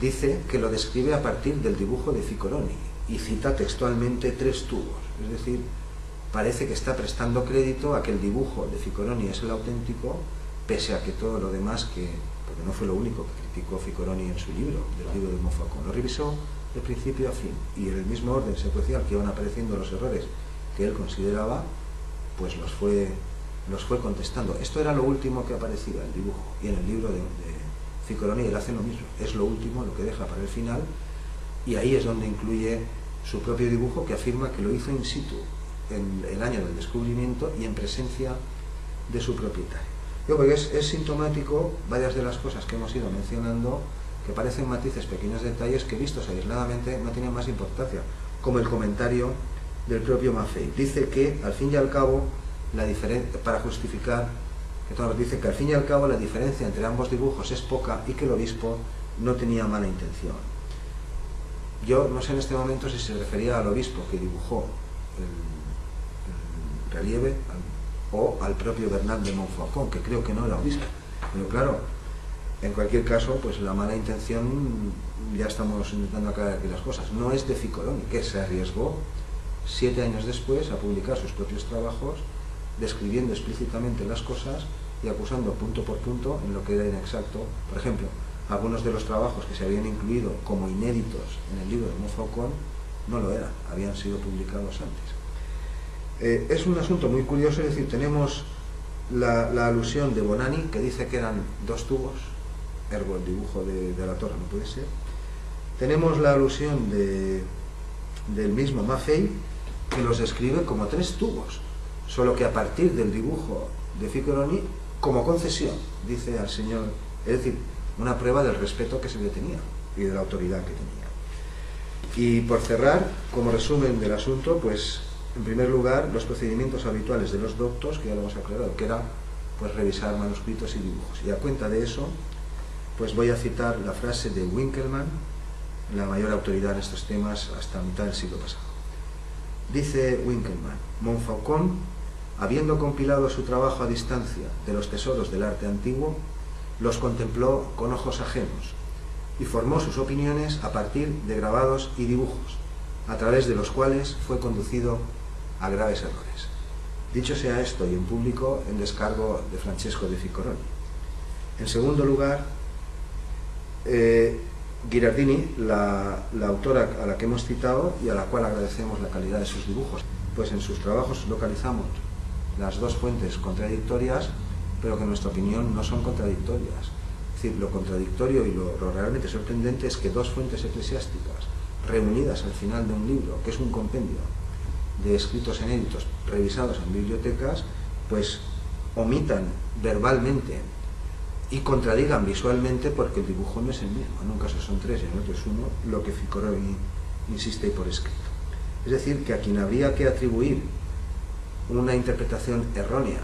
dice que lo describe a partir del dibujo de Ficcoloni y cita textualmente 3 tubos, es decir, parece que está prestando crédito a que el dibujo de Ficcoloni es el auténtico, pese a que todo lo demás porque no fue lo único que criticó Ficcoloni en su libro, del libro de Montfaucon, lo revisó de principio a fin y en el mismo orden secuencial que iban apareciendo los errores que él consideraba, pues los fue contestando. Esto era lo último que aparecía en el dibujo, y en el libro de Ficcoloni él hace lo mismo, es lo último, lo que deja para el final, y ahí es donde incluye su propio dibujo, que afirma que lo hizo in situ en el año del descubrimiento y en presencia de su propietario. Yo creo que es sintomático varias de las cosas que hemos ido mencionando, que parecen matices, pequeños detalles que vistos aisladamente no tienen más importancia, como el comentario del propio Maffei. Dice que al fin y al cabo para justificar, dice que al fin y al cabo la diferencia entre ambos dibujos es poca y que el obispo no tenía mala intención. Yo no sé en este momento si se refería al obispo que dibujó el relieve o al propio Bernard de Montfaucon, que creo que no era obispo, pero claro, en cualquier caso, pues la mala intención, ya estamos intentando aclarar aquí las cosas, no es de Ficcoloni, que se arriesgó 7 años después a publicar sus propios trabajos, describiendo explícitamente las cosas y acusando punto por punto en lo que era inexacto. Por ejemplo, algunos de los trabajos que se habían incluido como inéditos en el libro de Montfaucon no lo eran, habían sido publicados antes. Es un asunto muy curioso, es decir, tenemos la alusión de Bonani, que dice que eran 2 tubos, ergo el dibujo de la torre no puede ser. Tenemos la alusión del mismo Maffei, que los describe como 3 tubos, solo que a partir del dibujo de Ficcoloni como concesión, dice al señor, es decir, una prueba del respeto que se le tenía y de la autoridad que tenía. Y por cerrar, como resumen del asunto, pues en primer lugar los procedimientos habituales de los doctos, que ya lo hemos aclarado, que era pues revisar manuscritos y dibujos, y a cuenta de eso pues voy a citar la frase de Winkelmann, la mayor autoridad en estos temas hasta mitad del siglo pasado. Dice Winkelmann: Montfaucon, habiendo compilado su trabajo a distancia de los tesoros del arte antiguo, los contempló con ojos ajenos y formó sus opiniones a partir de grabados y dibujos, a través de los cuales fue conducido a graves errores. Dicho sea esto y en público, en descargo de Francesco de Ficcoroni. En segundo lugar, Ghirardini, la autora a la que hemos citado y a la cual agradecemos la calidad de sus dibujos, pues en sus trabajos localizamos las dos fuentes contradictorias, pero que en nuestra opinión no son contradictorias. Es decir, lo contradictorio y lo realmente sorprendente es que dos fuentes eclesiásticas reunidas al final de un libro, que es un compendio de escritos inéditos revisados en bibliotecas, pues omitan verbalmente y contradigan visualmente, porque el dibujo no es el mismo. En un caso son tres y en otro es uno, lo que Ficcoroni insiste por escrito. Es decir, que a quien habría que atribuir una interpretación errónea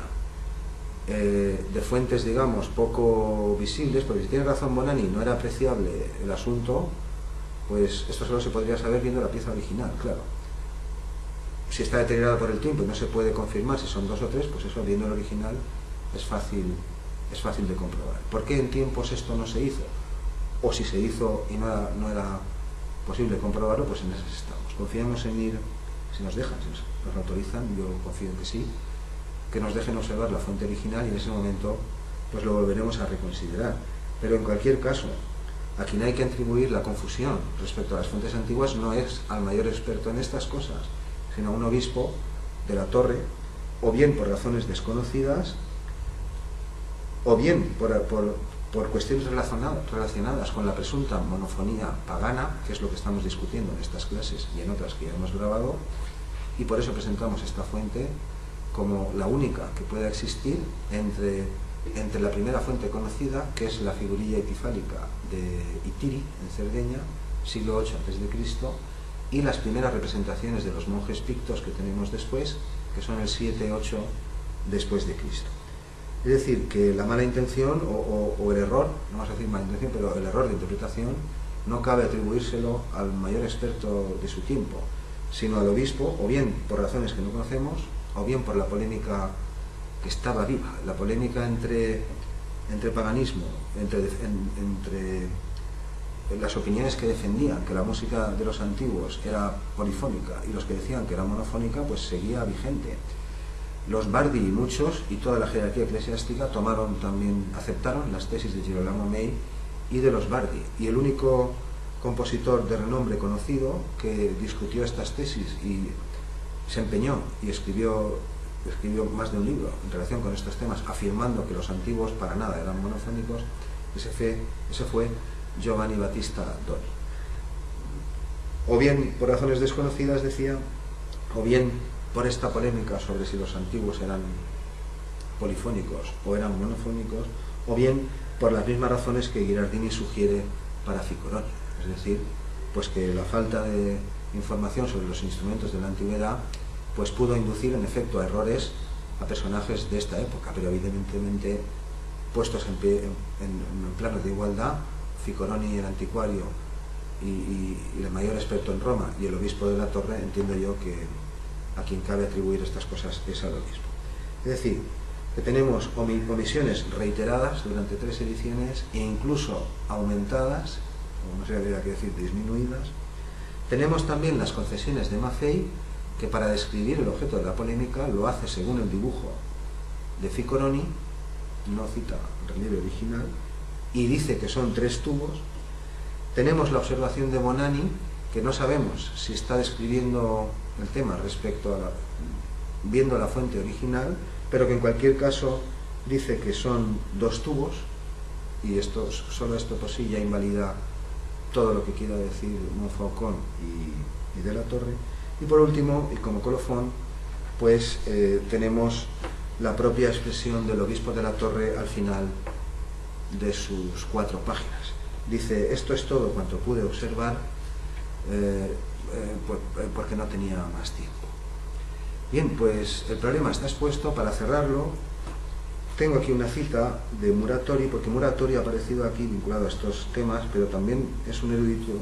de fuentes, digamos, poco visibles, porque si tiene razón Bonanni, no era apreciable el asunto, pues esto solo se podría saber viendo la pieza original, claro. Si está deteriorada por el tiempo y no se puede confirmar si son dos o tres, pues eso, viendo el original, es fácil de comprobar. ¿Por qué en tiempos esto no se hizo? O si se hizo y no era posible comprobarlo, pues en esas estamos. Confiamos en ir, si nos dejan, si nos autorizan, yo confío en que sí, que nos dejen observar la fuente original y en ese momento pues lo volveremos a reconsiderar. Pero en cualquier caso, a quien hay que atribuir la confusión respecto a las fuentes antiguas no es al mayor experto en estas cosas, sino a un obispo de la Torre, o bien por razones desconocidas, o bien por cuestiones relacionadas con la presunta monofonía pagana, que es lo que estamos discutiendo en estas clases y en otras que ya hemos grabado, y por eso presentamos esta fuente como la única que pueda existir entre la primera fuente conocida, que es la figurilla etifálica de Itiri, en Cerdeña, siglo VIII a.C., y las primeras representaciones de los monjes pictos que tenemos después, que son el 7-8 después de Cristo. Es decir, que la mala intención o el error, no vamos a decir mala intención, pero el error de interpretación no cabe atribuírselo al mayor experto de su tiempo, sino al obispo, o bien por razones que no conocemos, o bien por la polémica que estaba viva, la polémica entre paganismo, entre las opiniones que defendían que la música de los antiguos era polifónica y los que decían que era monofónica, pues seguía vigente. Los Bardi y muchos, y toda la jerarquía eclesiástica, aceptaron las tesis de Girolamo May y de los Bardi, y el único compositor de renombre conocido que discutió estas tesis y se empeñó y escribió más de un libro en relación con estos temas, afirmando que los antiguos para nada eran monofónicos, ese fue Giovanni Battista Doni. O bien por razones desconocidas, decía, o bien por esta polémica sobre si los antiguos eran polifónicos o eran monofónicos, o bien por las mismas razones que Ghirardini sugiere para Ficcoroni, es decir, pues que la falta de información sobre los instrumentos de la antigüedad pues pudo inducir en efecto a errores a personajes de esta época, pero evidentemente puestos en plano de igualdad, Ficcoroni, el anticuario y el mayor experto en Roma, y el obispo de la Torre, entiendo yo que a quien cabe atribuir estas cosas es al obispo. Es decir, que tenemos omisiones reiteradas durante 3 ediciones e incluso aumentadas, o no sé qué decir, disminuidas. Tenemos también las concesiones de Maffei, que para describir el objeto de la polémica lo hace según el dibujo de Ficcoroni, no cita el relieve original, y dice que son 3 tubos. Tenemos la observación de Bonanni, que no sabemos si está describiendo el tema viendo la fuente original, pero que en cualquier caso dice que son 2 tubos, y solo esto por sí ya invalida todo lo que quiera decir Montfaucon y de la Torre. Y por último, y como colofón, pues tenemos la propia expresión del obispo de la Torre al final de sus 4 páginas. Dice: esto es todo cuanto pude observar, porque no tenía más tiempo. Bien, pues el problema está expuesto. Para cerrarlo, tengo aquí una cita de Muratori, porque Muratori ha aparecido aquí vinculado a estos temas, pero también es un erudito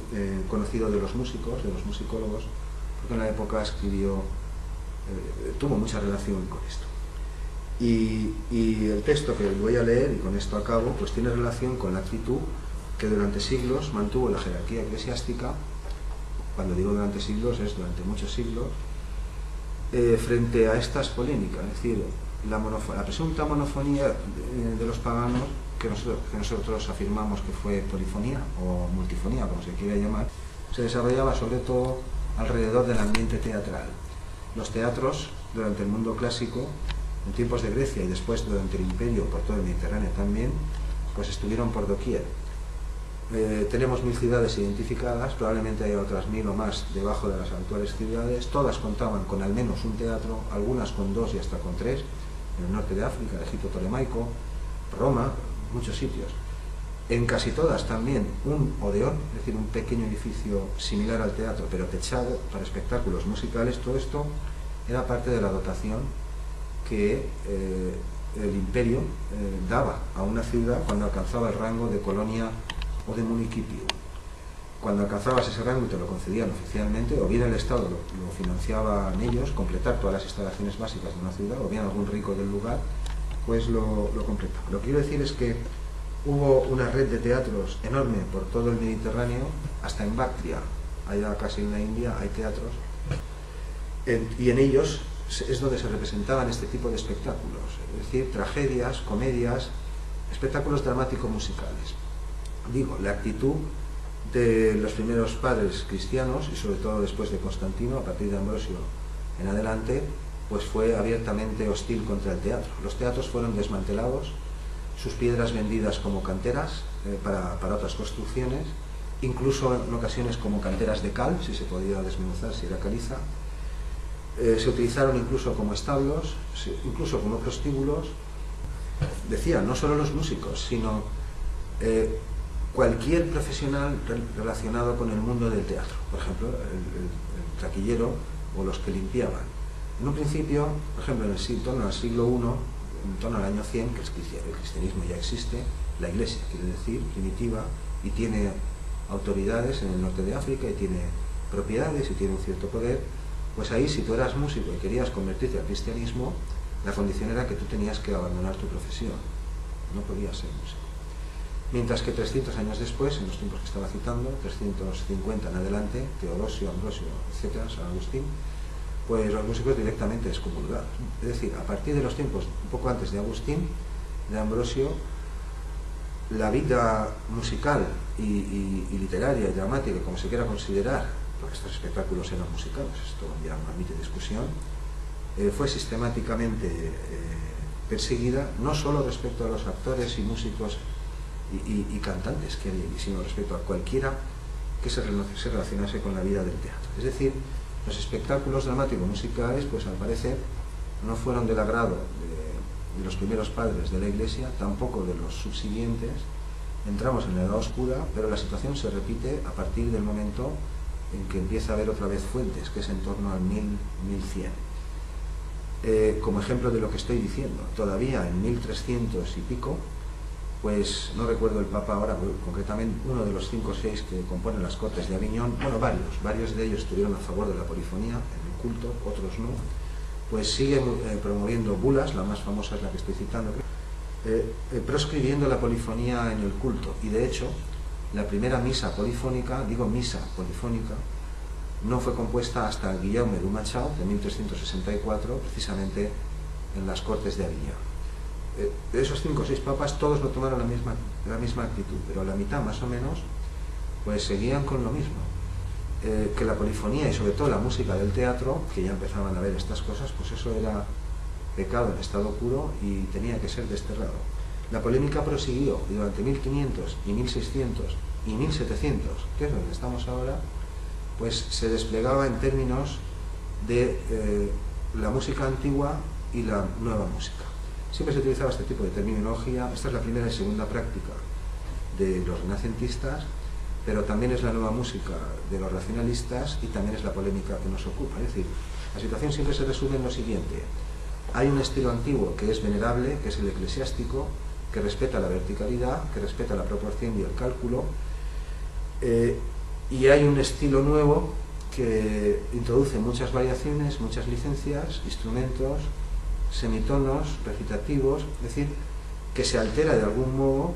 conocido de los músicos, de los musicólogos, porque en la época tuvo mucha relación con esto. Y el texto que voy a leer, y con esto acabo, pues tiene relación con la actitud que durante siglos mantuvo la jerarquía eclesiástica. Cuando digo durante siglos, es durante muchos siglos, frente a estas polémicas. Es decir, la presunta monofonía de los paganos, que nosotros afirmamos que fue polifonía o multifonía, como se quiera llamar, se desarrollaba sobre todo alrededor del ambiente teatral. Los teatros, durante el mundo clásico, en tiempos de Grecia y después durante el Imperio, por todo el Mediterráneo también, pues estuvieron por doquier. Tenemos 1000 ciudades identificadas, probablemente hay otras 1000 o más debajo de las actuales ciudades. Todas contaban con al menos un teatro, algunas con 2 y hasta con 3, en el norte de África, el Egipto tolemaico, Roma, muchos sitios. En casi todas también un odeón, es decir, un pequeño edificio similar al teatro, pero techado para espectáculos musicales. Todo esto era parte de la dotación que el imperio daba a una ciudad cuando alcanzaba el rango de colonia o de municipio. Cuando alcanzabas ese rango y te lo concedían oficialmente, o bien el Estado lo financiaban ellos, completar todas las instalaciones básicas de una ciudad, o bien algún rico del lugar, pues lo completaba. Lo que quiero decir es que hubo una red de teatros enorme por todo el Mediterráneo, hasta en Bactria, allá casi en la India, hay teatros, y en ellos es donde se representaban este tipo de espectáculos, es decir, tragedias, comedias, espectáculos dramático-musicales. Digo, la actitud de los primeros padres cristianos, y sobre todo después de Constantino, a partir de Ambrosio en adelante, pues fue abiertamente hostil contra el teatro. Los teatros fueron desmantelados, sus piedras vendidas como canteras para otras construcciones, incluso en ocasiones como canteras de cal, si se podía desmenuzar, si era caliza. Se utilizaron incluso como establos, incluso como prostíbulos. Decía, no solo los músicos, sino cualquier profesional relacionado con el mundo del teatro. Por ejemplo, el taquillero o los que limpiaban. En un principio, por ejemplo, en torno al siglo I, en torno al año 100, que el cristianismo ya existe, la iglesia, quiere decir, primitiva, y tiene autoridades en el norte de África, y tiene propiedades, y tiene un cierto poder. Pues ahí, si tú eras músico y querías convertirte al cristianismo, la condición era que tú tenías que abandonar tu profesión, no podías ser músico. Mientras que 300 años después, en los tiempos que estaba citando, 350 en adelante, Teodosio, Ambrosio, etc., San Agustín, pues los músicos directamente excomulgados. Es decir, a partir de los tiempos, un poco antes de Agustín, de Ambrosio, la vida musical y literaria y dramática, como se quiera considerar, porque estos espectáculos eran musicales, esto ya no admite discusión, fue sistemáticamente perseguida, no solo respecto a los actores y músicos y cantantes que había, sino respecto a cualquiera que se relacionase con la vida del teatro. Es decir, los espectáculos dramáticos musicales, pues al parecer, no fueron del agrado de los primeros padres de la Iglesia, tampoco de los subsiguientes. Entramos en la Edad Oscura, pero la situación se repite a partir del momento en que empieza a haber otra vez fuentes, que es en torno al 1100. Como ejemplo de lo que estoy diciendo, todavía en 1300 y pico, pues no recuerdo el Papa ahora, concretamente uno de los 5 o 6 que componen las Cortes de Aviñón, bueno, varios de ellos estuvieron a favor de la polifonía en el culto, otros no, pues siguen promoviendo bulas, la más famosa es la que estoy citando, proscribiendo la polifonía en el culto. Y de hecho, la primera misa polifónica, digo misa polifónica, no fue compuesta hasta Guillaume du Machau, de 1364, precisamente en las Cortes de Aviñón. De esos 5 o 6 papas, todos lo tomaron la misma actitud, pero la mitad más o menos, pues seguían con lo mismo. Que la polifonía y sobre todo la música del teatro, que ya empezaban a ver estas cosas, pues eso era pecado en estado puro y tenía que ser desterrado. La polémica prosiguió y durante 1500 y 1600 y 1700, que es donde estamos ahora, pues se desplegaba en términos de la música antigua y la nueva música. Siempre se utilizaba este tipo de terminología. Esta es la primera y segunda práctica de los renacentistas, pero también es la nueva música de los racionalistas y también es la polémica que nos ocupa. Es decir, la situación siempre se resume en lo siguiente. Hay un estilo antiguo que es venerable, que es el eclesiástico, que respeta la verticalidad, que respeta la proporción y el cálculo, y hay un estilo nuevo que introduce muchas variaciones, muchas licencias, instrumentos, semitonos, recitativos, es decir, que se altera de algún modo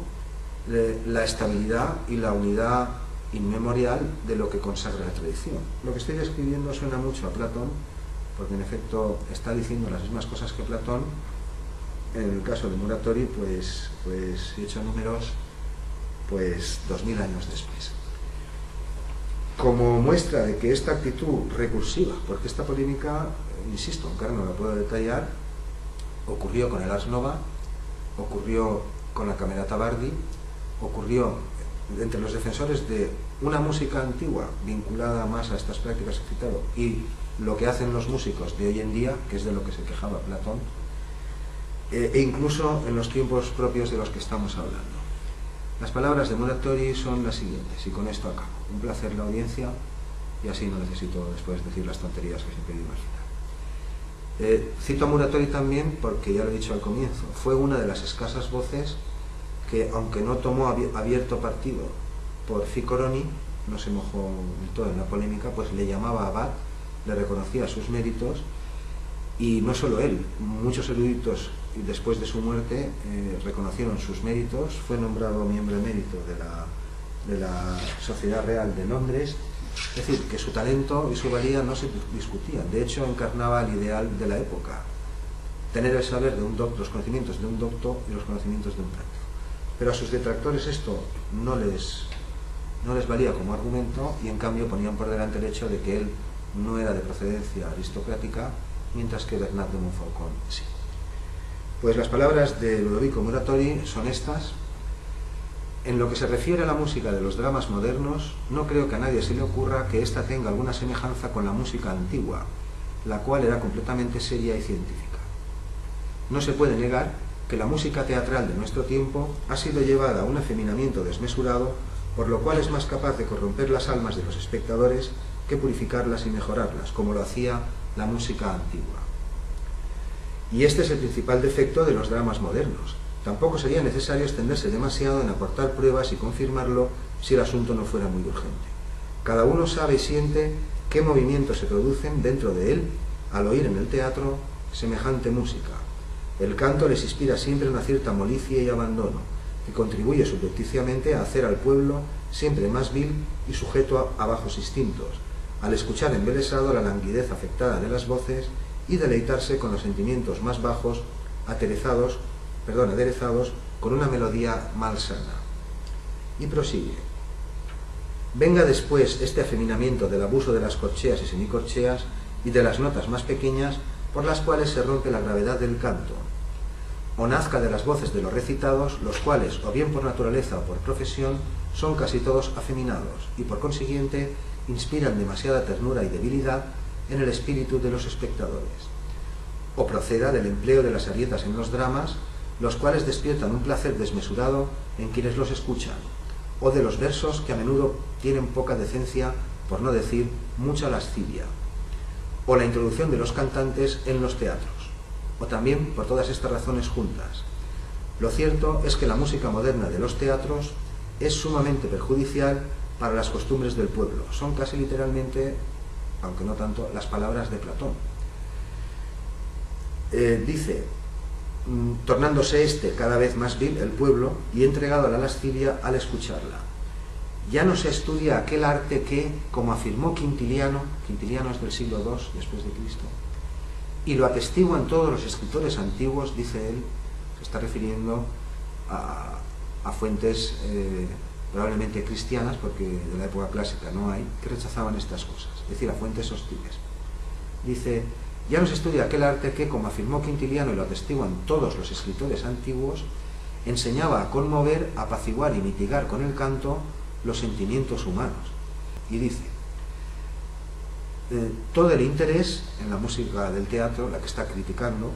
la estabilidad y la unidad inmemorial de lo que consagra la tradición. Lo que estoy describiendo suena mucho a Platón, porque en efecto está diciendo las mismas cosas que Platón. En el caso de Muratori, pues he hecho números, pues 2000 años después. Como muestra de que esta actitud recursiva, porque esta polémica, insisto, aunque no la puedo detallar, ocurrió con el Ars Nova, ocurrió con la Camerata Bardi, ocurrió entre los defensores de una música antigua vinculada más a estas prácticas que he citado y lo que hacen los músicos de hoy en día, que es de lo que se quejaba Platón, e incluso en los tiempos propios de los que estamos hablando. Las palabras de Muratori son las siguientes, y con esto acabo. Un placer la audiencia, y así no necesito después decir las tonterías que siempre digo al final. Cito a Muratori también porque, ya lo he dicho al comienzo, fue una de las escasas voces que, aunque no tomó abierto partido por Ficcoroni, no se mojó del todo en la polémica, pues le llamaba abad, le reconocía sus méritos, y no solo él, muchos eruditos después de su muerte reconocieron sus méritos. Fue nombrado miembro emérito de la Sociedad Real de Londres. Es decir, que su talento y su valía no se discutían, de hecho encarnaba el ideal de la época, tener el saber de un doctor, los conocimientos de un doctor y los conocimientos de un práctico. Pero a sus detractores esto no les valía como argumento, y en cambio ponían por delante el hecho de que él no era de procedencia aristocrática, mientras que Bernat de Montfaucon sí. Pues las palabras de Ludovico Muratori son estas: en lo que se refiere a la música de los dramas modernos, no creo que a nadie se le ocurra que ésta tenga alguna semejanza con la música antigua, la cual era completamente seria y científica. No se puede negar que la música teatral de nuestro tiempo ha sido llevada a un afeminamiento desmesurado, por lo cual es más capaz de corromper las almas de los espectadores que purificarlas y mejorarlas, como lo hacía la música antigua. Y este es el principal defecto de los dramas modernos. Tampoco sería necesario extenderse demasiado en aportar pruebas y confirmarlo si el asunto no fuera muy urgente. Cada uno sabe y siente qué movimientos se producen dentro de él al oír en el teatro semejante música. El canto les inspira siempre una cierta molicie y abandono, que contribuye subrepticiamente a hacer al pueblo siempre más vil y sujeto a bajos instintos, al escuchar embelesado la languidez afectada de las voces y deleitarse con los sentimientos más bajos, aderezados con una melodía malsana. Y prosigue: venga después este afeminamiento del abuso de las corcheas y semicorcheas y de las notas más pequeñas, por las cuales se rompe la gravedad del canto, o nazca de las voces de los recitados, los cuales, o bien por naturaleza o por profesión, son casi todos afeminados, y por consiguiente inspiran demasiada ternura y debilidad en el espíritu de los espectadores, o proceda del empleo de las arietas en los dramas, los cuales despiertan un placer desmesurado en quienes los escuchan, o de los versos que a menudo tienen poca decencia, por no decir mucha lascivia, o la introducción de los cantantes en los teatros, o también por todas estas razones juntas. Lo cierto es que la música moderna de los teatros es sumamente perjudicial para las costumbres del pueblo. Son casi literalmente, aunque no tanto, las palabras de Platón. Dice: tornándose cada vez más vil el pueblo y entregado a la lascivia al escucharla. Ya no se estudia aquel arte que, como afirmó Quintiliano es del siglo II después de Cristo, y lo atestiguan todos los escritores antiguos, dice él, se está refiriendo a fuentes probablemente cristianas, porque de la época clásica no hay, que rechazaban estas cosas, es decir, a fuentes hostiles. Dice: ya no se estudia aquel arte que, como afirmó Quintiliano y lo atestiguan todos los escritores antiguos, enseñaba a conmover, apaciguar y mitigar con el canto los sentimientos humanos. Y dice: todo el interés en la música del teatro, la que está criticando,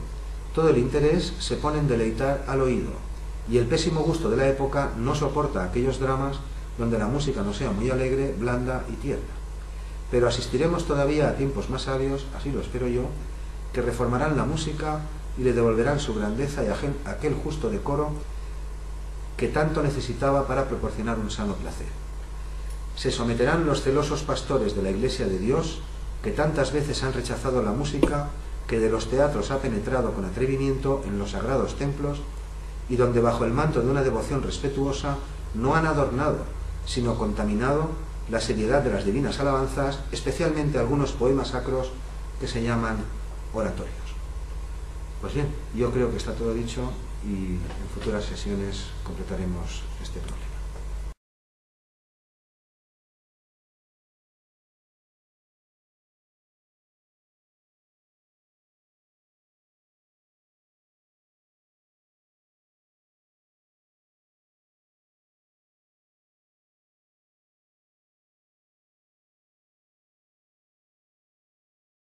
todo el interés se pone en deleitar al oído, y el pésimo gusto de la época no soporta aquellos dramas donde la música no sea muy alegre, blanda y tierna. Pero asistiremos todavía a tiempos más sabios, así lo espero yo, que reformarán la música y le devolverán su grandeza y aquel justo decoro que tanto necesitaba para proporcionar un sano placer. Se someterán los celosos pastores de la Iglesia de Dios, que tantas veces han rechazado la música, que de los teatros ha penetrado con atrevimiento en los sagrados templos y donde bajo el manto de una devoción respetuosa no han adornado, sino contaminado la seriedad de las divinas alabanzas, especialmente algunos poemas sacros que se llaman oratorios. Pues bien, yo creo que está todo dicho y en futuras sesiones completaremos este problema.